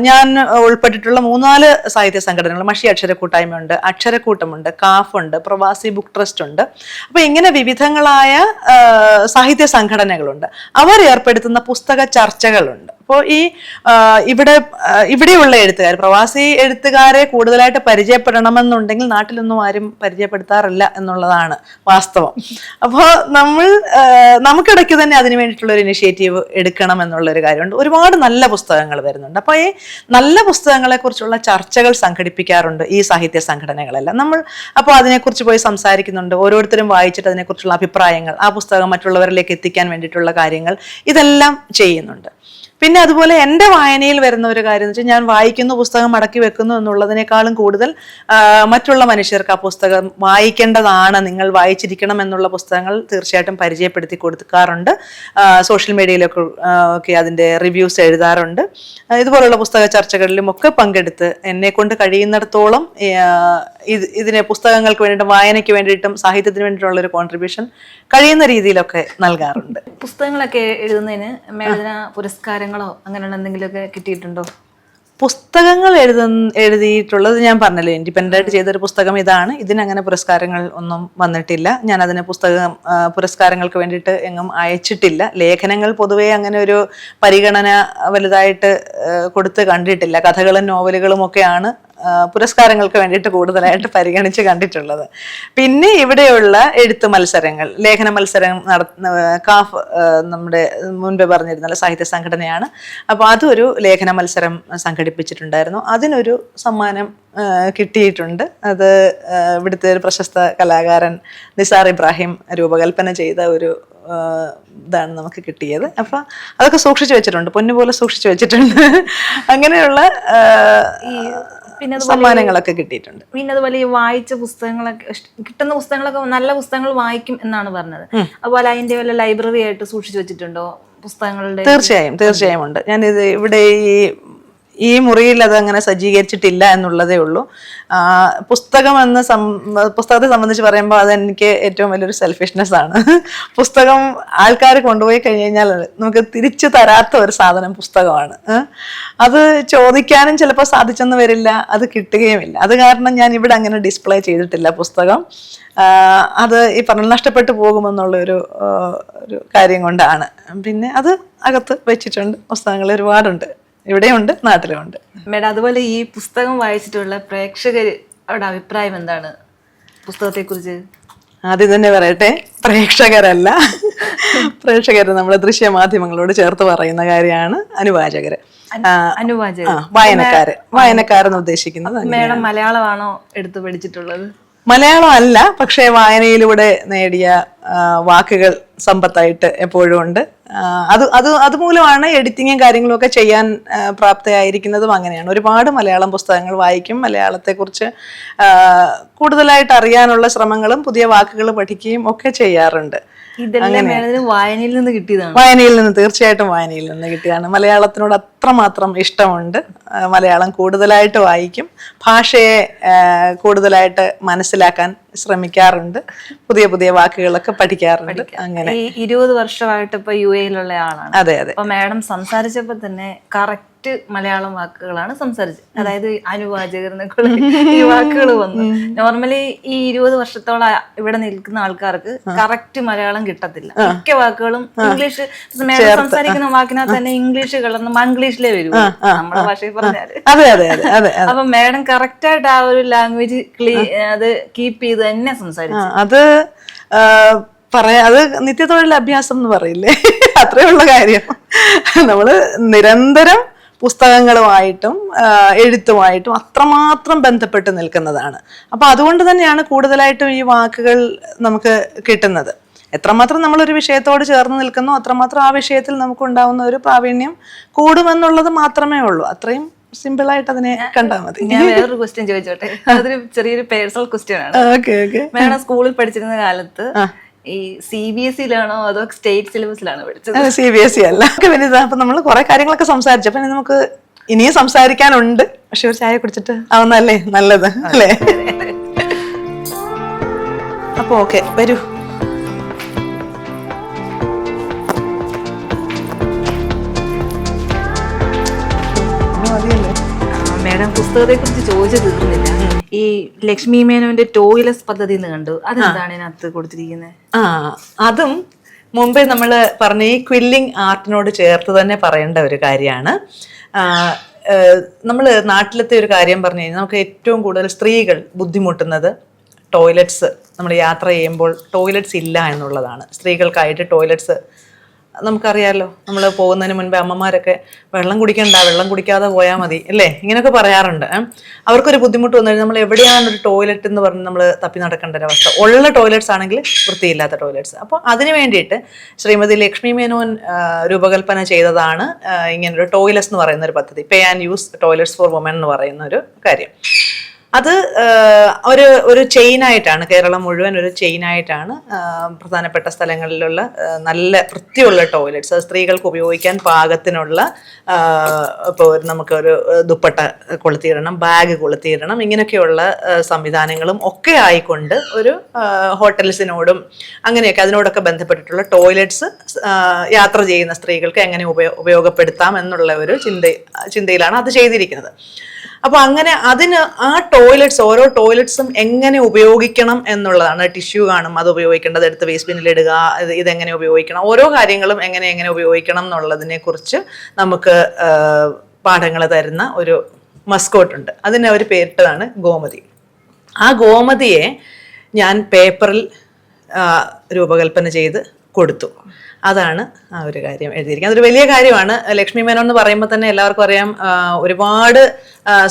ഞാൻ ഉൾപ്പെട്ടിട്ടുള്ള 3-4 സാഹിത്യ സംഘടനകൾ, മഷി അക്ഷരക്കൂട്ടായ്മയുണ്ട്, അക്ഷരക്കൂട്ടമുണ്ട്, കാഫ് ഉണ്ട്, പ്രവാസി ബുക്ക് ട്രസ്റ്റ് ഉണ്ട്. അപ്പൊ ഇങ്ങനെ വിവിധങ്ങളായ സാഹിത്യ സംഘടനകളുണ്ട്. അവർ ഏർപ്പെടുത്തുന്ന പുസ്തക ചർച്ചകളുണ്ട്. അപ്പോൾ ഇവിടെയുള്ള എഴുത്തുകാർ, പ്രവാസി എഴുത്തുകാരെ കൂടുതലായിട്ട് പരിചയപ്പെടണമെന്നുണ്ടെങ്കിൽ നാട്ടിലൊന്നും ആരും പരിചയപ്പെടുത്താറില്ല എന്നുള്ളതാണ് വാസ്തവം. അപ്പോൾ നമുക്കിടയ്ക്ക് തന്നെ അതിന് വേണ്ടിയിട്ടുള്ള ഒരു ഇനിഷ്യേറ്റീവ് എടുക്കണം എന്നുള്ളൊരു കാര്യമുണ്ട്. ഒരുപാട് നല്ല പുസ്തകങ്ങൾ വരുന്നുണ്ട്. അപ്പോൾ ഈ നല്ല പുസ്തകങ്ങളെ കുറിച്ചുള്ള ചർച്ചകൾ സംഘടിപ്പിക്കാറുണ്ട് ഈ സാഹിത്യ സംഘടനകളെല്ലാം. അപ്പോൾ അതിനെക്കുറിച്ച് പോയി സംസാരിക്കുന്നുണ്ട്. ഓരോരുത്തരും വായിച്ചിട്ട് അതിനെക്കുറിച്ചുള്ള അഭിപ്രായങ്ങൾ, ആ പുസ്തകം മറ്റുള്ളവരിലേക്ക് എത്തിക്കാൻ വേണ്ടിയിട്ടുള്ള കാര്യങ്ങൾ, ഇതെല്ലാം ചെയ്യുന്നുണ്ട്. പിന്നെ അതുപോലെ എൻ്റെ വായനയിൽ വരുന്ന ഒരു കാര്യം എന്ന് വെച്ചാൽ, ഞാൻ വായിക്കുന്നു, പുസ്തകം മടക്കി വെക്കുന്നു എന്നുള്ളതിനേക്കാളും കൂടുതൽ മറ്റുള്ള മനുഷ്യർക്ക് ആ പുസ്തകം വായിക്കേണ്ടതാണ്, നിങ്ങൾ വായിച്ചിരിക്കണം എന്നുള്ള പുസ്തകങ്ങൾ തീർച്ചയായിട്ടും പരിചയപ്പെടുത്തി കൊടുക്കാറുണ്ട്. സോഷ്യൽ മീഡിയയിലൊക്കെ ഒക്കെ അതിൻ്റെ റിവ്യൂസ് എഴുതാറുണ്ട്. ഇതുപോലുള്ള പുസ്തക ചർച്ചകളിലും ഒക്കെ പങ്കെടുത്ത് എന്നെ കൊണ്ട് കഴിയുന്നിടത്തോളം ഇതിനെ പുസ്തകങ്ങൾക്ക് വേണ്ടിയിട്ടും വായനയ്ക്ക് വേണ്ടിയിട്ടും സാഹിത്യത്തിന് വേണ്ടിയിട്ടുള്ള ഒരു കോൺട്രിബ്യൂഷൻ കഴിയുന്ന രീതിയിലൊക്കെ നൽകാറുണ്ട്. പുസ്തകങ്ങളൊക്കെ എഴുതുന്നതിന് മേഡത്തിന് പുരസ്കാരങ്ങളോ അങ്ങനെയുള്ള എന്തെങ്കിലുമൊക്കെ കിട്ടിയിട്ടുണ്ടോ? പുസ്തകങ്ങൾ എഴുതിയിട്ടുള്ളത് ഞാൻ പറഞ്ഞല്ലോ, ഇൻഡിപെൻഡൻ്റ് ആയിട്ട് ചെയ്തൊരു പുസ്തകം ഇതാണ്. ഇതിനങ്ങനെ പുരസ്കാരങ്ങൾ ഒന്നും വന്നിട്ടില്ല. ഞാൻ അതിന് പുരസ്കാരങ്ങൾക്ക് വേണ്ടിയിട്ട് എങ്ങും അയച്ചിട്ടില്ല. ലേഖനങ്ങൾ പൊതുവേ അങ്ങനെ ഒരു പരിഗണന വലുതായിട്ട് കൊടുത്ത് കണ്ടിട്ടില്ല. കഥകളും നോവലുകളും ഒക്കെയാണ് പുരസ്കാരങ്ങൾക്ക് വേണ്ടിയിട്ട് കൂടുതലായിട്ട് പരിഗണിച്ച് കണ്ടിട്ടുള്ളത്. പിന്നെ ഇവിടെയുള്ള എഴുത്ത് മത്സരങ്ങൾ, ലേഖന മത്സരം കാഫ് നമ്മുടെ മുൻപേ പറഞ്ഞിരുന്നല്ലോ സാഹിത്യ സംഘടനയാണ്. അപ്പോൾ അതൊരു ലേഖന മത്സരം സംഘടിപ്പിച്ചിട്ടുണ്ടായിരുന്നു. അതിനൊരു സമ്മാനം കിട്ടിയിട്ടുണ്ട്. അത് ഇവിടുത്തെ ഒരു പ്രശസ്ത കലാകാരൻ നിസാർ ഇബ്രാഹിം രൂപകൽപ്പന ചെയ്ത ഒരു ഇതാണ് നമുക്ക് കിട്ടിയത്. അപ്പം അതൊക്കെ സൂക്ഷിച്ചു വെച്ചിട്ടുണ്ട്, പൊന്നുപോലെ സൂക്ഷിച്ചു വെച്ചിട്ടുണ്ട്. അങ്ങനെയുള്ള സമ്മാനങ്ങളൊക്കെ കിട്ടിയിട്ടുണ്ട്. പിന്നെ അതുപോലെ ഈ വായിച്ച പുസ്തകങ്ങളൊക്കെ, കിട്ടുന്ന പുസ്തകങ്ങളൊക്കെ നല്ല പുസ്തകങ്ങൾ വായിക്കും എന്നാണ് പറഞ്ഞത്. അതുപോലെ അതിന്റെ വല്ല ലൈബ്രറി ആയിട്ട് സൂക്ഷിച്ചു വെച്ചിട്ടുണ്ടോ പുസ്തകങ്ങളുടെ? തീർച്ചയായും ഉണ്ട്. ഞാനിത് ഇവിടെ ഈ മുറിയിൽ അത് അങ്ങനെ സജ്ജീകരിച്ചിട്ടില്ല എന്നുള്ളതേ ഉള്ളൂ. പുസ്തകത്തെ സംബന്ധിച്ച് പറയുമ്പോൾ അതെനിക്ക് ഏറ്റവും വലിയൊരു സെൽഫിഷ്നെസ് ആണ്. പുസ്തകം ആൾക്കാർ കൊണ്ടുപോയി കഴിഞ്ഞ് കഴിഞ്ഞാൽ നമുക്ക് തിരിച്ചു തരാത്ത ഒരു സാധനം പുസ്തകമാണ്. അത് ചോദിക്കാനും ചിലപ്പോൾ സാധിച്ചെന്ന് വരില്ല, അത് കിട്ടുകയുമില്ല. അത് കാരണം ഞാൻ ഇവിടെ അങ്ങനെ ഡിസ്പ്ലേ ചെയ്തിട്ടില്ല പുസ്തകം. അത് ഈ പറഞ്ഞ നഷ്ടപ്പെട്ടു പോകുമെന്നുള്ള ഒരു കാര്യം കൊണ്ടാണ്. പിന്നെ അത് അകത്ത് വെച്ചിട്ടുണ്ട്. പുസ്തകങ്ങൾ ഒരുപാടുണ്ട്, ഇവിടെയുണ്ട്, നാട്ടിലുമുണ്ട്. മേഡം, അതുപോലെ ഈ പുസ്തകം വായിച്ചിട്ടുള്ള പ്രേക്ഷകരുടെ അഭിപ്രായം എന്താണ് പുസ്തകത്തെ കുറിച്ച്? ആദ്യം തന്നെ പറയട്ടെ, പ്രേക്ഷകരല്ല, പ്രേക്ഷകർ നമ്മൾ ദൃശ്യമാധ്യമങ്ങളോട് ചേർത്ത് പറയുന്ന കാര്യമാണ് അനുവാചകര്. വായനക്കാരെന്ന് ഉദ്ദേശിക്കുന്നത്. മേഡം മലയാളമാണോ എടുത്തു പഠിച്ചിട്ടുള്ളത്? മലയാളം അല്ല, പക്ഷേ വായനയിലൂടെ നേടിയ വാക്കുകൾ സമ്പത്തായിട്ട് എപ്പോഴും ഉണ്ട്. അതുമൂലമാണ് എഡിറ്റിങ്ങും കാര്യങ്ങളും ഒക്കെ ചെയ്യാൻ പ്രാപ്തയായിരിക്കുന്നതും. അങ്ങനെയാണ് ഒരുപാട് മലയാളം പുസ്തകങ്ങൾ വായിക്കും. മലയാളത്തെക്കുറിച്ച് കൂടുതലായിട്ട് അറിയാനുള്ള ശ്രമങ്ങളും പുതിയ വാക്കുകൾ പഠിക്കുകയും ഒക്കെ ചെയ്യാറുണ്ട്. വായനയിൽ നിന്ന് കിട്ടിയതാണ്. വായനയിൽ നിന്ന്, തീർച്ചയായിട്ടും വായനയിൽ നിന്ന് കിട്ടിയതാണ്. മലയാളത്തിനോട് അത്രമാത്രം ഇഷ്ടമുണ്ട്. മലയാളം കൂടുതലായിട്ട് വായിക്കും. ഭാഷയെ കൂടുതലായിട്ട് മനസ്സിലാക്കാൻ ശ്രമിക്കാറുണ്ട്. പുതിയ പുതിയ വാക്കുകളൊക്കെ പഠിക്കാറുണ്ട്. അങ്ങനെ 20 വർഷമായിട്ട് ഇപ്പൊ UAE-ലുള്ള ആളാണ്. അതെ അതെ. അപ്പൊ മാഡം സംസാരിച്ചപ്പോ തന്നെ കറക്റ്റ് മലയാളം വാക്കുകളാണ് സംസാരിച്ചത്. അതായത് അനുവാചകർ ഈ വാക്കുകൾ വന്നു. നോർമലി ഈ 20 വർഷത്തോളം ഇവിടെ നിൽക്കുന്ന ആൾക്കാർക്ക് കറക്റ്റ് മലയാളം കിട്ടത്തില്ല. മിക്ക വാക്കുകളും ഇംഗ്ലീഷ്. മാഡം സംസാരിക്കുന്ന വാക്കിനകത്ത് തന്നെ ഇംഗ്ലീഷ് കലർന്ന് മംഗ്ലീഷിലേ വരൂ നമ്മുടെ ഭാഷയിൽ പറഞ്ഞാല്. അപ്പൊ മാഡം കറക്റ്റ് ആയിട്ട് ആ ഒരു ലാംഗ്വേജ് അത് കീപ്പ് ചെയ്ത് തന്നെ സംസാരിച്ചു. അത് നിത്യതൊഴിൽ അഭ്യാസം എന്ന് പറയില്ലേ, അത്രയുള്ള കാര്യം. നമ്മള് നിരന്തരം പുസ്തകങ്ങളുമായിട്ടും എഴുത്തുമായിട്ടും അത്രമാത്രം ബന്ധപ്പെട്ട് നിൽക്കുന്നതാണ്. അപ്പൊ അതുകൊണ്ട് തന്നെയാണ് കൂടുതലായിട്ടും ഈ വാക്കുകൾ നമുക്ക് കിട്ടുന്നത്. എത്രമാത്രം നമ്മളൊരു വിഷയത്തോട് ചേർന്ന് നിൽക്കുന്നോ അത്രമാത്രം ആ വിഷയത്തിൽ നമുക്ക് ഉണ്ടാവുന്ന ഒരു പ്രാവീണ്യം കൂടുമെന്നുള്ളത് മാത്രമേ ഉള്ളൂ. അത്രയും സിമ്പിൾ ആയിട്ട് അതിനെ കണ്ടാൽ മതി. ഞാൻ വേറൊരു ക്വസ്റ്റ്യൻ ചോദിച്ചോട്ടെ? അതൊരു ചെറിയൊരു പേഴ്സണൽ ക്വസ്റ്റ്യൻ ആണ്. മാഡം സ്കൂളിൽ പഠിച്ചിരുന്ന കാലത്ത് ഈ CBSE-ലാണോ അതോ സ്റ്റേറ്റ് സിലബസിലാണോ പഠിച്ചത്? CBSE അല്ല. അപ്പൊ നമ്മൾ കുറെ കാര്യങ്ങളൊക്കെ സംസാരിച്ചു. അപ്പൊ നമുക്ക് ഇനിയും സംസാരിക്കാനുണ്ട്. പക്ഷെ ഒരു ചായ കുടിച്ചിട്ട് ആവുന്നല്ലേ നല്ലത് അല്ലേ? അപ്പൊ ഓക്കെ, വരൂ. മേഡം പുസ്തകത്തെ കുറിച്ച് ചോദിച്ചു തീർന്നില്ല. ഈ ലക്ഷ്മി മേനോന്റെ ടോയ്ലസ് പദ്ധതി എന്ന് കണ്ടു. അതെന്താണ് ഇതിനകത്ത് കൊടുത്തിരിക്കുന്നത്? അതും മുമ്പേ നമ്മൾ പറഞ്ഞ ഈ ക്വില്ലിംഗ് ആർട്ടിനോട് ചേർത്ത് തന്നെ പറയേണ്ട ഒരു കാര്യമാണ്. നമ്മൾ നാട്ടിലത്തെ ഒരു കാര്യം പറഞ്ഞു കഴിഞ്ഞാൽ നമുക്ക് ഏറ്റവും കൂടുതൽ സ്ത്രീകൾ ബുദ്ധിമുട്ടുന്നത് ടോയ്ലറ്റ്സ്, നമ്മൾ യാത്ര ചെയ്യുമ്പോൾ ടോയ്ലറ്റ്സ് ഇല്ല എന്നുള്ളതാണ്. സ്ത്രീകൾക്കായിട്ട് ടോയ്ലറ്റ്സ് നമുക്കറിയാമല്ലോ. നമ്മൾ പോകുന്നതിന് മുൻപേ അമ്മമാരൊക്കെ വെള്ളം കുടിക്കണ്ട, വെള്ളം കുടിക്കാതെ പോയാൽ മതി അല്ലേ, ഇങ്ങനെയൊക്കെ പറയാറുണ്ട്. അവർക്കൊരു ബുദ്ധിമുട്ട് വന്നു കഴിഞ്ഞാൽ നമ്മൾ എവിടെയാണ് ഒരു ടോയ്ലറ്റ് എന്ന് പറഞ്ഞ് നമ്മൾ തപ്പി നടക്കേണ്ട ഒരവസ്ഥ. ഉള്ള ടോയ്ലറ്റ്സ് ആണെങ്കിൽ വൃത്തിയില്ലാത്ത ടോയ്ലറ്റ്സ്. അപ്പോൾ അതിന് വേണ്ടിയിട്ട് ശ്രീമതി ലക്ഷ്മി മേനോൻ രൂപകൽപ്പന ചെയ്തതാണ് ഇങ്ങനൊരു ടോയ്ലറ്റ്സ് എന്ന് പറയുന്ന ഒരു പദ്ധതി. Pay and use toilets for women എന്ന് പറയുന്ന ഒരു കാര്യം. അത് ഒരു ചെയിനായിട്ടാണ്, കേരളം മുഴുവൻ ഒരു ചെയിനായിട്ടാണ് പ്രധാനപ്പെട്ട സ്ഥലങ്ങളിലുള്ള നല്ല വൃത്തിയുള്ള ടോയ്ലറ്റ്സ്, സ്ത്രീകൾക്ക് ഉപയോഗിക്കാൻ പാകത്തിനുള്ള, ഇപ്പോൾ നമുക്കൊരു ദുപ്പട്ട കൊളുത്തിയിടണം, ബാഗ് കൊളുത്തിയിടണം, ഇങ്ങനെയൊക്കെയുള്ള സംവിധാനങ്ങളും ഒക്കെ ആയിക്കൊണ്ട് ഒരു ഹോട്ടൽസിനോടും അങ്ങനെയൊക്കെ അതിനോടൊക്കെ ബന്ധപ്പെട്ടിട്ടുള്ള ടോയ്ലറ്റ്സ് യാത്ര ചെയ്യുന്ന സ്ത്രീകൾക്ക് എങ്ങനെ ഉപയോഗപ്പെടുത്താം എന്നുള്ള ഒരു ചിന്തയിലാണ് അത് ചെയ്തിരിക്കുന്നത്. അപ്പൊ അങ്ങനെ അതിന് ആ ടോയ്ലറ്റ്സ്, ഓരോ ടോയ്ലറ്റ്സും എങ്ങനെ ഉപയോഗിക്കണം എന്നുള്ളതാണ്. ടിഷ്യൂ കാണും, അത് ഉപയോഗിക്കേണ്ടത് എടുത്ത് വേസ്റ്റ് ബിന്നിൽ ഇടുക, ഇതെങ്ങനെ ഉപയോഗിക്കണം, ഓരോ കാര്യങ്ങളും എങ്ങനെ ഉപയോഗിക്കണം എന്നുള്ളതിനെ കുറിച്ച് നമുക്ക് പാഠങ്ങൾ തരുന്ന ഒരു മസ്കോട്ടുണ്ട്. അതിന് അവർ പേരിട്ടതാണ് ഗോമതി. ആ ഗോമതിയെ ഞാൻ പേപ്പറിൽ രൂപകൽപ്പന ചെയ്ത് കൊടുത്തു. അതാണ് ആ ഒരു കാര്യം എഴുതിയിരിക്കുന്നത്. അതൊരു വലിയ കാര്യമാണ്. ലക്ഷ്മി മേനോൻ എന്ന് പറയുമ്പോൾ തന്നെ എല്ലാവർക്കും അറിയാം, ഒരുപാട്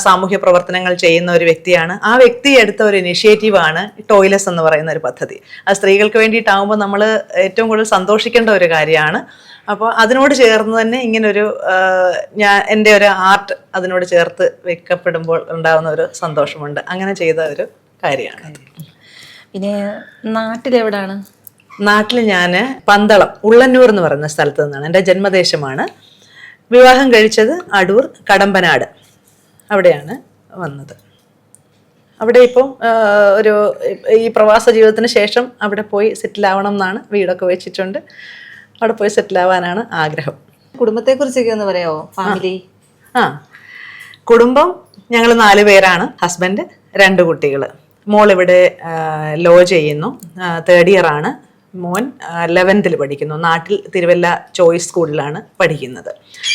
സാമൂഹ്യ പ്രവർത്തനങ്ങൾ ചെയ്യുന്ന ഒരു വ്യക്തിയാണ്. ആ വ്യക്തി എടുത്ത ഒരു ഇനിഷ്യേറ്റീവാണ് ടോയ്ലറ്റ്സ് എന്ന് പറയുന്ന ഒരു പദ്ധതി. അത് സ്ത്രീകൾക്ക് വേണ്ടിയിട്ടാവുമ്പോൾ നമ്മൾ ഏറ്റവും കൂടുതൽ സന്തോഷിക്കേണ്ട ഒരു കാര്യമാണ്. അപ്പോൾ അതിനോട് ചേർന്ന് തന്നെ ഇങ്ങനൊരു എൻ്റെ ഒരു ആർട്ട് അതിനോട് ചേർത്ത് വെക്കപ്പെടുമ്പോൾ ഉണ്ടാകുന്ന ഒരു സന്തോഷമുണ്ട്. അങ്ങനെ ചെയ്ത ഒരു കാര്യമാണ്. പിന്നെ നാട്ടിലെവിടാണ്? നാട്ടിൽ ഞാൻ പന്തളം, ഉള്ളന്നൂർ എന്ന് പറയുന്ന സ്ഥലത്ത് നിന്നാണ്. എൻ്റെ ജന്മദേശമാണ്. വിവാഹം കഴിച്ചത് അടൂർ കടമ്പനാട്, അവിടെയാണ് വന്നത്. അവിടെ ഇപ്പം ഈ പ്രവാസ ജീവിതത്തിന് ശേഷം അവിടെ പോയി സെറ്റിലാവണം എന്നാണ്, വീടൊക്കെ വെച്ചിട്ടുണ്ട്. അവിടെ പോയി സെറ്റിലാവാനാണ് ആഗ്രഹം. കുടുംബത്തെക്കുറിച്ചൊക്കെ ഒന്ന് പറയാമോ? ഫാമിലി? കുടുംബം ഞങ്ങൾ 4 പേരാണ്. ഹസ്ബൻഡ്, 2 കുട്ടികൾ. മോൾ ഇവിടെ ലോ ചെയ്യുന്നു, 3rd ഇയർ ആണ്. മോൻ 11th പഠിക്കുന്നു. നാട്ടിൽ തിരുവല്ല ചോയ്സ് സ്കൂളിലാണ് പഠിക്കുന്നത്.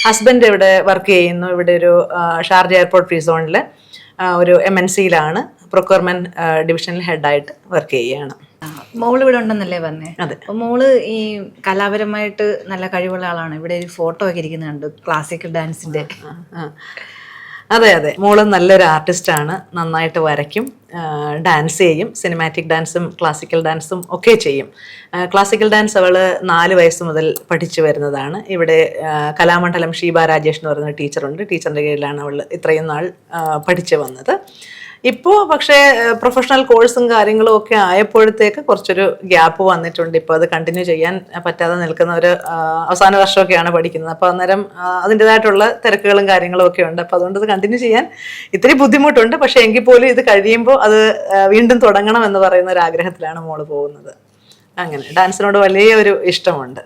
ഹസ്ബൻഡ് ഇവിടെ വർക്ക് ചെയ്യുന്നു. ഇവിടെ ഒരു ഷാർജ എയർപോർട്ട് ഫ്രീ സോണിൽ ഒരു MNC-യിലാണ് പ്രൊക്യൂർമെന്റ് ഡിവിഷനിൽ ഹെഡായിട്ട് വർക്ക് ചെയ്യുകയാണ്. മോള് ഇവിടെ ഉണ്ടെന്നല്ലേ പറഞ്ഞേ? അതെ. അപ്പൊ മോള് ഈ കലാപരമായിട്ട് നല്ല കഴിവുള്ള ആളാണ്. ഇവിടെ ഒരു ഫോട്ടോ ഒക്കെ ഇരിക്കുന്നുണ്ട് ക്ലാസിക്കൽ ഡാൻസിന്റെ. അതെ അതെ, മോള് നല്ലൊരു ആർട്ടിസ്റ്റാണ്, നന്നായിട്ട് വരയ്ക്കും, ഡാൻസ് ചെയ്യും, സിനിമാറ്റിക് ഡാൻസും ക്ലാസിക്കൽ ഡാൻസും ഒക്കെ ചെയ്യും. ക്ലാസിക്കൽ ഡാൻസ് അവള് 4 വയസ്സ് മുതൽ പഠിച്ചു വരുന്നതാണ്. ഇവിടെ കലാമണ്ഡലം ഷീബ രാജേഷ് എന്ന് പറയുന്ന ടീച്ചറുണ്ട്. ടീച്ചറിന്റെ കീഴിലാണ് അവൾ ഇത്രയും നാൾ പഠിച്ചു വന്നത്. ഇപ്പോൾ പക്ഷേ പ്രൊഫഷണൽ കോഴ്സും കാര്യങ്ങളും ഒക്കെ ആയപ്പോഴത്തേക്ക് കുറച്ചൊരു ഗ്യാപ്പ് വന്നിട്ടുണ്ട്. ഇപ്പോൾ അത് കണ്ടിന്യൂ ചെയ്യാൻ പറ്റാതെ നിൽക്കുന്ന ഒരു അവസാന വർഷമൊക്കെയാണ് പഠിക്കുന്നത്. അപ്പോൾ അന്നേരം അതിൻ്റെതായിട്ടുള്ള തിരക്കുകളും കാര്യങ്ങളും ഒക്കെ ഉണ്ട്. അപ്പോൾ അതുകൊണ്ട് ഇത് കണ്ടിന്യൂ ചെയ്യാൻ ഇത്തിരി ബുദ്ധിമുട്ടുണ്ട്. പക്ഷേ എങ്കിൽ പോലും ഇത് കഴിയുമ്പോൾ അത് വീണ്ടും തുടങ്ങണം എന്ന് പറയുന്ന ഒരു ആഗ്രഹത്തിലാണ് മോള് പോകുന്നത്. അങ്ങനെ ഡാൻസിനോട് വലിയ ഒരു ഇഷ്ടമുണ്ട്.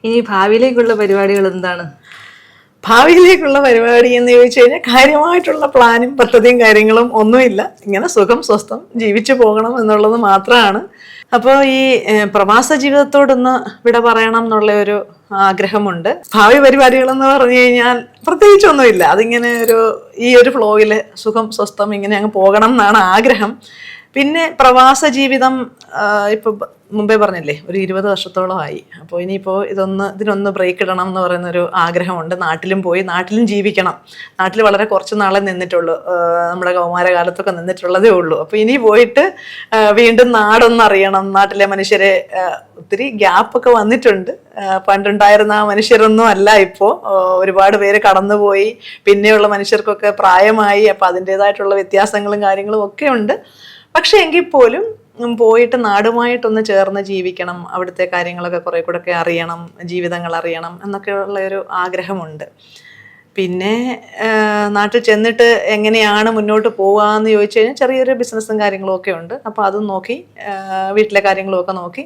ഇനി ഭാവിയിലേക്കുള്ള പരിപാടികൾ എന്താണ്? ഭാവിയിലേക്കുള്ള പരിപാടി എന്ന് ചോദിച്ചു കഴിഞ്ഞാൽ കാര്യമായിട്ടുള്ള പ്ലാനും പദ്ധതിയും കാര്യങ്ങളും ഒന്നുമില്ല. ഇങ്ങനെ സുഖം സ്വസ്ഥം ജീവിച്ചു പോകണം എന്നുള്ളത് മാത്രമാണ്. അപ്പോൾ ഈ പ്രവാസ ജീവിതത്തോടൊന്ന് വിട പറയണം എന്നുള്ള ഒരു ആഗ്രഹമുണ്ട്. ഭാവി പരിപാടികളെന്ന് പറഞ്ഞു കഴിഞ്ഞാൽ പ്രത്യേകിച്ചൊന്നുമില്ല. അതിങ്ങനെ ഈ ഒരു ഫ്ലോയിൽ സുഖം സ്വസ്ഥം ഇങ്ങനെ അങ്ങ് പോകണം എന്നാണ് ആഗ്രഹം. പിന്നെ പ്രവാസ ജീവിതം ഇപ്പം മുമ്പേ പറഞ്ഞില്ലേ, ഒരു 20 വർഷത്തോളമായി. അപ്പോൾ ഇനിയിപ്പോൾ ഇതിനൊന്ന് ബ്രേക്ക് ഇടണം എന്ന് പറയുന്നൊരു ആഗ്രഹമുണ്ട്. നാട്ടിലും പോയി നാട്ടിലും ജീവിക്കണം. നാട്ടിൽ വളരെ കുറച്ച് നാളെ നിന്നിട്ടുള്ളൂ, നമ്മുടെ കൗമാരകാലത്തൊക്കെ നിന്നിട്ടുള്ളതേ ഉള്ളൂ. അപ്പോൾ ഇനി പോയിട്ട് വീണ്ടും നാടൊന്നറിയണം. നാട്ടിലെ മനുഷ്യരെ ഒത്തിരി ഗ്യാപ്പൊക്കെ വന്നിട്ടുണ്ട്. പണ്ടുണ്ടായിരുന്ന ആ മനുഷ്യരൊന്നും അല്ല ഇപ്പോൾ. ഒരുപാട് പേര് കടന്നുപോയി. പിന്നെയുള്ള മനുഷ്യർക്കൊക്കെ പ്രായമായി. അപ്പം അതിൻ്റെതായിട്ടുള്ള വ്യത്യാസങ്ങളും കാര്യങ്ങളും ഒക്കെ ഉണ്ട്. പക്ഷെ എങ്കിൽ പോലും പോയിട്ട് നാടുമായിട്ടൊന്ന് ചേർന്ന് ജീവിക്കണം, അവിടുത്തെ കാര്യങ്ങളൊക്കെ കുറെ കൂടെ ഒക്കെ അറിയണം, ജീവിതങ്ങൾ അറിയണം എന്നൊക്കെയുള്ള ഒരു ആഗ്രഹമുണ്ട്. പിന്നെ നാട്ടിൽ ചെന്നിട്ട് എങ്ങനെയാണ് മുന്നോട്ട് പോകാമെന്ന് ചോദിച്ചു കഴിഞ്ഞാൽ ചെറിയൊരു ബിസിനസ്സും കാര്യങ്ങളും ഒക്കെ ഉണ്ട്. അപ്പോൾ അതും നോക്കി വീട്ടിലെ കാര്യങ്ങളും ഒക്കെ നോക്കി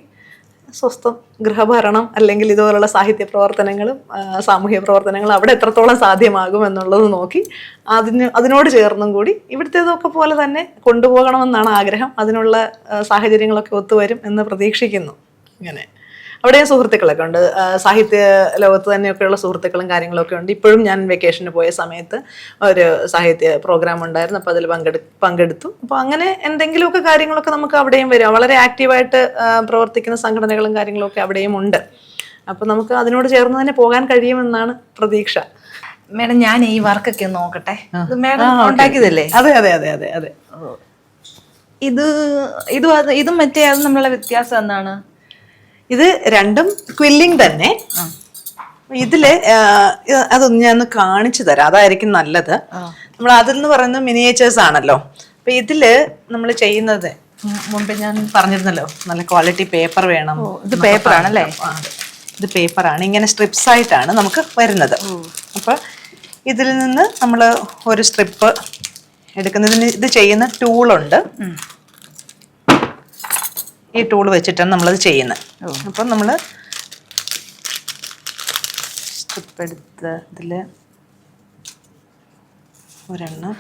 സ്വസ്ഥം ഗൃഹഭരണം അല്ലെങ്കിൽ ഇതുപോലുള്ള സാഹിത്യ പ്രവർത്തനങ്ങളും സാമൂഹ്യ പ്രവർത്തനങ്ങളും അവിടെ എത്രത്തോളം സാധ്യമാകും എന്നുള്ളത് നോക്കി അതിനോട് ചേർന്നും കൂടി ഇവിടുത്തേതൊക്കെ പോലെ തന്നെ കൊണ്ടുപോകണമെന്നാണ് ആഗ്രഹം. അതിനുള്ള സാഹചര്യങ്ങളൊക്കെ ഒത്തുവരും എന്ന് പ്രതീക്ഷിക്കുന്നു. ഇങ്ങനെ അവിടെയും സുഹൃത്തുക്കളൊക്കെ ഉണ്ട്. സാഹിത്യ ലോകത്ത് തന്നെയൊക്കെയുള്ള സുഹൃത്തുക്കളും കാര്യങ്ങളൊക്കെ ഉണ്ട്. ഇപ്പോഴും ഞാൻ വെക്കേഷന് പോയ സമയത്ത് ഒരു സാഹിത്യ പ്രോഗ്രാം ഉണ്ടായിരുന്നു. അപ്പോൾ അതിൽ പങ്കെടുത്തു. അപ്പോൾ അങ്ങനെ എന്തെങ്കിലുമൊക്കെ കാര്യങ്ങളൊക്കെ നമുക്ക് അവിടെയും വരും. വളരെ ആക്റ്റീവായിട്ട് പ്രവർത്തിക്കുന്ന സംഘടനകളും കാര്യങ്ങളും ഒക്കെ അവിടെയും ഉണ്ട്. അപ്പോൾ നമുക്ക് അതിനോട് ചേർന്ന് തന്നെ പോകാൻ കഴിയുമെന്നാണ് പ്രതീക്ഷ. മേഡം, ഞാൻ ഈ വർക്കൊക്കെ നോക്കട്ടെ. മേഡം ഉണ്ടാക്കിയതല്ലേ? അതെ അതെ അതെ അതെ അതെ. ഇതും മറ്റേ അതും തമ്മിലുള്ള വ്യത്യാസം എന്താണ്? ഇത് രണ്ടും ക്വില്ലിംഗ് തന്നെ. ഇതില് അതൊന്ന് ഞാൻ ഒന്ന് കാണിച്ചു തരാം, അതായിരിക്കും നല്ലത്. നമ്മൾ അതിൽ പറയുന്നത് മിനിയേച്ചേഴ്സ് ആണല്ലോ. അപ്പൊ ഇതില് നമ്മൾ ചെയ്യുന്നത് മുമ്പ് ഞാൻ പറഞ്ഞിരുന്നല്ലോ, നല്ല ക്വാളിറ്റി പേപ്പർ വേണം. ഇത് പേപ്പർ ആണല്ലേ? ഇത് പേപ്പറാണ്. ഇങ്ങനെ സ്ട്രിപ്സ് ആയിട്ടാണ് നമുക്ക് വരുന്നത്. അപ്പൊ ഇതിൽ നിന്ന് നമ്മൾ ഒരു സ്ട്രിപ്പ് എടുക്കുന്നതിന് ഇത് ചെയ്യുന്ന ടൂളുണ്ട്. ഈ ടൂൾ വെച്ചിട്ടാണ് നമ്മളത് ചെയ്യുന്നത്. അപ്പം നമ്മൾ സ്ട്രിപ്പ് എടുത്ത് ഇതിൽ ഒരെണ്ണം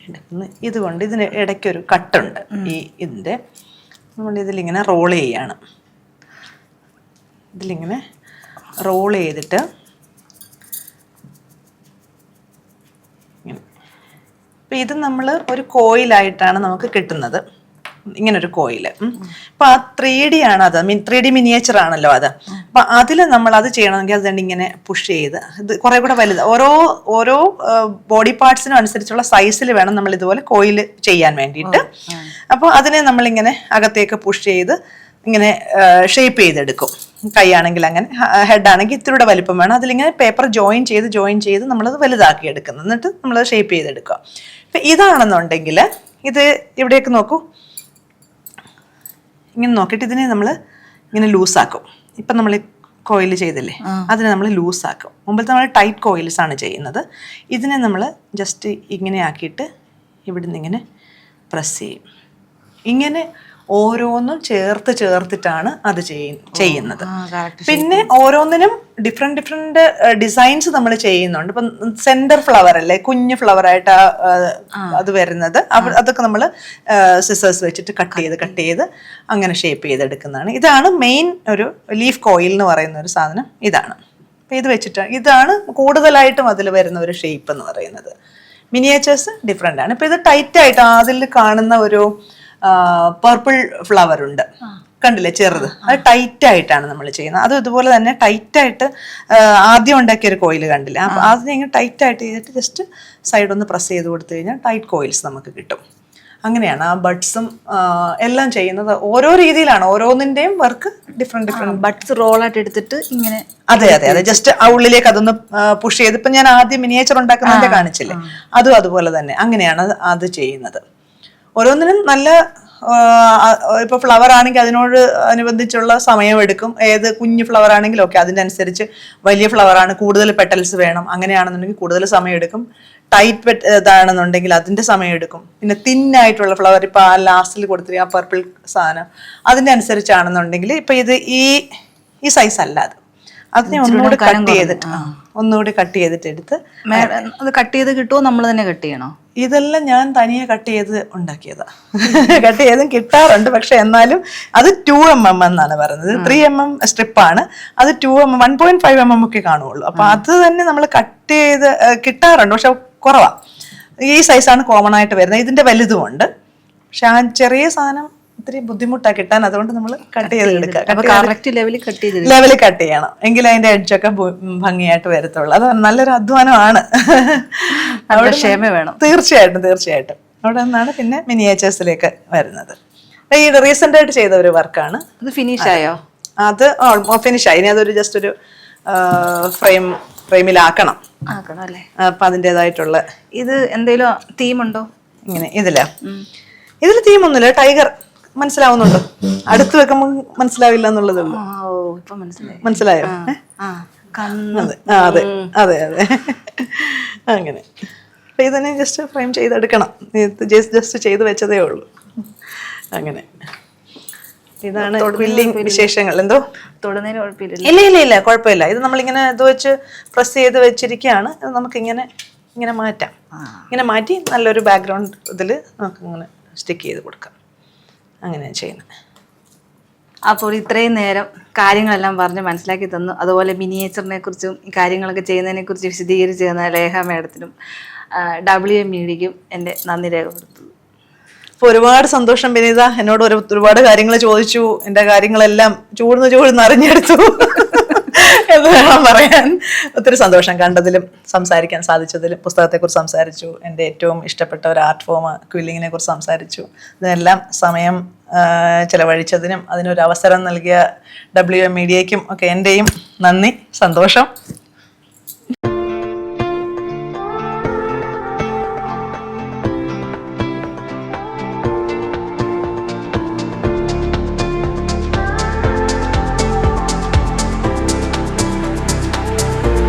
എടുക്കുന്നു. ഇതുകൊണ്ട് ഇതിന് ഇടയ്ക്കൊരു കട്ടുണ്ട്. ഇതിൻ്റെ നമ്മളിതിലിങ്ങനെ റോൾ ചെയ്യാണ്. ഇതിലിങ്ങനെ റോൾ ചെയ്തിട്ട് ഇങ്ങനെ. അപ്പം ഇത് നമ്മൾ ഒരു കോയിലായിട്ടാണ് നമുക്ക് കിട്ടുന്നത്. ഇങ്ങനൊരു കോയില്. അപ്പൊ ആ 3D ആണ് അത്. 3D മിനിയേച്ചർ ആണല്ലോ അത്. അപ്പൊ അതിൽ നമ്മൾ അത് ചെയ്യണമെങ്കിൽ അത് ഇങ്ങനെ പുഷ് ചെയ്ത് ഇത് കുറെ കൂടെ വലുത് ഓരോ ബോഡി പാർട്സിനും അനുസരിച്ചുള്ള സൈസിൽ വേണം നമ്മൾ ഇതുപോലെ കോയിൽ ചെയ്യാൻ വേണ്ടിയിട്ട്. അപ്പോൾ അതിനെ നമ്മളിങ്ങനെ അകത്തേക്ക് പുഷ് ചെയ്ത് ഇങ്ങനെ ഷേപ്പ് ചെയ്തെടുക്കും. കൈയാണെങ്കിൽ അങ്ങനെ, ഹെഡ് ആണെങ്കിൽ ഇത്തിരിയുടെ വലിപ്പം വേണം. അതിലിങ്ങനെ പേപ്പർ ജോയിൻ ചെയ്ത് നമ്മളത് വലുതാക്കി എടുക്കുന്നു. എന്നിട്ട് നമ്മളത് ഷേപ്പ് ചെയ്തെടുക്കുക. ഇപ്പം ഇതാണെന്നുണ്ടെങ്കിൽ ഇത് ഇവിടേക്ക് നോക്കൂ. ഇങ്ങനെ നോക്കിയിട്ട് ഇതിനെ നമ്മൾ ഇങ്ങനെ ലൂസാക്കും. ഇപ്പം നമ്മൾ കോയിൽ ചെയ്തില്ലേ, അതിനെ നമ്മൾ ലൂസാക്കും. മുമ്പത്തെ നമ്മൾ ടൈറ്റ് കോയിൽസ് ആണ് ചെയ്യുന്നത്. ഇതിനെ നമ്മൾ ജസ്റ്റ് ഇങ്ങനെ ആക്കിയിട്ട് ഇവിടുന്ന് ഇങ്ങനെ പ്രസ് ചെയ്യും. ഇങ്ങനെ ഓരോന്നും ചേർത്തിട്ടാണ് അത് ചെയ്യുന്നത്. പിന്നെ ഓരോന്നിനും ഡിഫറെന്റ് ഡിസൈൻസ് നമ്മൾ ചെയ്യുന്നുണ്ട്. ഇപ്പം സെന്റർ ഫ്ലവർ അല്ലേ, കുഞ്ഞു ഫ്ലവർ ആയിട്ട് അത് വരുന്നത്, അതൊക്കെ നമ്മൾ സിസേഴ്സ് വെച്ചിട്ട് കട്ട് ചെയ്ത് അങ്ങനെ ഷേപ്പ് ചെയ്തെടുക്കുന്നതാണ്. ഇതാണ് മെയിൻ ഒരു ലീഫ് കോയിൽ എന്ന് പറയുന്ന ഒരു സാധനം. ഇതാണ്. അപ്പം ഇത് വെച്ചിട്ടാണ്, ഇതാണ് കൂടുതലായിട്ടും അതിൽ വരുന്ന ഒരു ഷേപ്പ് എന്ന് പറയുന്നത്. മിനിയേച്ചേഴ്സ് ഡിഫറെൻ്റ് ആണ്. ഇപ്പം ഇത് ടൈറ്റായിട്ട് അതിൽ കാണുന്ന ഒരു പർപ്പിൾ ഫ്ലവർ ഉണ്ട്, കണ്ടില്ലേ ചെറുത്, അത് ടൈറ്റ് ആയിട്ടാണ് നമ്മൾ ചെയ്യുന്നത്. അത് ഇതുപോലെ തന്നെ ടൈറ്റ് ആയിട്ട് ആദ്യം ഉണ്ടാക്കിയ ഒരു കോയിൽ കണ്ടില്ല, അപ്പൊ അതിനെ ഇങ്ങനെ ടൈറ്റ് ആയിട്ട് ചെയ്തിട്ട് ജസ്റ്റ് സൈഡ് ഒന്ന് പ്രസ് ചെയ്ത് കൊടുത്തു കഴിഞ്ഞാൽ ടൈറ്റ് കോയിൽസ് നമുക്ക് കിട്ടും. അങ്ങനെയാണ് ആ ബഡ്സും എല്ലാം ചെയ്യുന്നത്. ഓരോ രീതിയിലാണ്, ഓരോന്നിന്റെയും വർക്ക് ഡിഫറെന്റ് ബഡ്സ് റോളായിട്ട് എടുത്തിട്ട് ഇങ്ങനെ. അതെ അതെ അതെ, ജസ്റ്റ് ആ ഉള്ളിലേക്ക് അതൊന്ന് പുഷ് ചെയ്ത്, ഇപ്പൊ ഞാൻ ആദ്യം മിനിയേച്ചർ ഉണ്ടാക്കുന്നതിന്റെ കാണിച്ചില്ലേ, അതും അതുപോലെ തന്നെ അങ്ങനെയാണ് അത് ചെയ്യുന്നത്. ഓരോന്നിനും നല്ല ഇപ്പൊ ഫ്ലവർ ആണെങ്കിൽ അതിനോട് അനുബന്ധിച്ചുള്ള സമയമെടുക്കും. ഏത് കുഞ്ഞു ഫ്ലവർ ആണെങ്കിലും ഓക്കെ, അതിൻ്റെ അനുസരിച്ച് വലിയ ഫ്ലവർ ആണ് കൂടുതൽ പെട്ടൽസ് വേണം, അങ്ങനെയാണെന്നുണ്ടെങ്കിൽ കൂടുതൽ സമയം എടുക്കും. ടൈറ്റ് ഇതാണെന്നുണ്ടെങ്കിൽ അതിന്റെ സമയം എടുക്കും. പിന്നെ തിന്നായിട്ടുള്ള ഫ്ലവർ, ഇപ്പൊ ആ ലാസ്റ്റിൽ കൊടുത്തിരിക്കുക ആ പർപ്പിൾ സാധനം, അതിന്റെ അനുസരിച്ചാണെന്നുണ്ടെങ്കിൽ ഇപ്പൊ ഇത് ഈ സൈസ് അല്ല, അതിനെ ഒന്നുകൂടി കട്ട് ചെയ്തിട്ട് എടുത്ത്. അത് കട്ട് ചെയ്ത് കിട്ടുമോ, നമ്മൾ തന്നെ കട്ട് ചെയ്യണോ? ഇതെല്ലാം ഞാൻ തനിയെ കട്ട് ചെയ്ത് ഉണ്ടാക്കിയതാ. കട്ട് ചെയ്തും കിട്ടാറുണ്ട്, പക്ഷെ എന്നാലും അത് 2mm എന്നാണ് പറയുന്നത്. 3mm സ്ട്രിപ്പാണ്, അത് 2mm 1.5mm ഒക്കെ കാണുള്ളൂ. അപ്പൊ അത് തന്നെ നമ്മൾ കട്ട് ചെയ്ത് കിട്ടാറുണ്ട്, പക്ഷെ കുറവാ. ഈ സൈസാണ് കോമൺ ആയിട്ട് വരുന്നത്. ഇതിന്റെ വലുതുമുണ്ട്, പക്ഷെ ആ ചെറിയ സാധനം ഇത്തിരി ബുദ്ധിമുട്ടാണ് കിട്ടാൻ. അതുകൊണ്ട് നമ്മൾ കട്ട് ചെയ്ത് എടുക്കുക, ലെവലിൽ കട്ട് ചെയ്യണം, എങ്കിൽ അതിന്റെ എഡ്ജൊക്കെ ഭംഗിയായിട്ട് വരത്തുള്ളൂ. അത് നല്ലൊരു അധ്വാനമാണ്, ക്ഷമ വേണം. തീർച്ചയായിട്ടും തീർച്ചയായിട്ടും. അവിടെ നിന്നാണ് പിന്നെ മിനിയേച്ചേഴ്സിലേക്ക് വരുന്നത്. ഈ റീസെന്റ് ആയിട്ട് ചെയ്ത ഒരു വർക്കാണ്. അത് ഫിനിഷ് ആയോ? അത് ഫിനിഷ് ആയി. ഇനി അതൊരു ജസ്റ്റ് ഒരു ഫ്രെയിമിലാക്കണം അല്ലേ? അപ്പൊ അതിൻ്റെതായിട്ടുള്ള. ഇത് എന്തെങ്കിലും തീമുണ്ടോ ഇങ്ങനെ? ഇതിൽ തീമൊന്നുമില്ല. ടൈഗർ മനസ്സിലാവുന്നുണ്ടോ? അടുത്ത് വെക്കുമ്പോൾ മനസ്സിലാവില്ല എന്നുള്ളതേ ഉള്ളൂ. മനസ്സിലായോ? അതെ അതെ അതെ, അങ്ങനെ. അപ്പൊ ഇതിനെ ജസ്റ്റ് ഫ്രെയിം ചെയ്തെടുക്കണം. ജസ്റ്റ് ചെയ്ത് വെച്ചതേ ഉള്ളൂ. അങ്ങനെ ഇതാണ് ക്വില്ലിംഗ് വിശേഷങ്ങൾ. എന്തോ തൊടുന്നതിന് കുഴപ്പമില്ല? ഇല്ല കുഴപ്പമില്ല. ഇത് നമ്മളിങ്ങനെ ഇത് വെച്ച് പ്രസ് ചെയ്ത് വെച്ചിരിക്കുകയാണ്. ഇത് നമുക്ക് ഇങ്ങനെ മാറ്റാം. ഇങ്ങനെ മാറ്റി നല്ലൊരു ബാക്ക്ഗ്രൗണ്ട് ഇതിൽ നമുക്ക് ഇങ്ങനെ സ്റ്റിക്ക് ചെയ്ത് കൊടുക്കാം. അങ്ങനെയാണ് ചെയ്യുന്നത്. അപ്പോൾ ഇത്രയും നേരം കാര്യങ്ങളെല്ലാം പറഞ്ഞ് മനസ്സിലാക്കി തന്നു. അതുപോലെ മിനിയേച്ചറിനെ കുറിച്ചും ഈ കാര്യങ്ങളൊക്കെ ചെയ്യുന്നതിനെ കുറിച്ച് വിശദീകരിച്ച് തന്ന ലേഖ മാഡത്തിനും WMEDക്കും എൻ്റെ നന്ദി രേഖപ്പെടുത്തുന്നു. അപ്പോൾ ഒരുപാട് സന്തോഷം വിനീത. എന്നോട് ഒരുപാട് കാര്യങ്ങൾ ചോദിച്ചു. എൻ്റെ കാര്യങ്ങളെല്ലാം ചൂടുന്ന് അറിഞ്ഞെടുത്തു എന്ന് വേണം പറയാൻ. ഒത്തിരി സന്തോഷം കണ്ടതിലും സംസാരിക്കാൻ സാധിച്ചതിലും. പുസ്തകത്തെക്കുറിച്ച് സംസാരിച്ചു, എൻ്റെ ഏറ്റവും ഇഷ്ടപ്പെട്ട ഒരു ആർട്ട് ഫോം ക്വില്ലിങ്ങിനെ കുറിച്ച് സംസാരിച്ചു. ഇതിനെല്ലാം സമയം ചെലവഴിച്ചതിനും അതിനൊരു അവസരം നൽകിയ WMEDക്കും ഒക്കെ എൻ്റെയും നന്ദി, സന്തോഷം.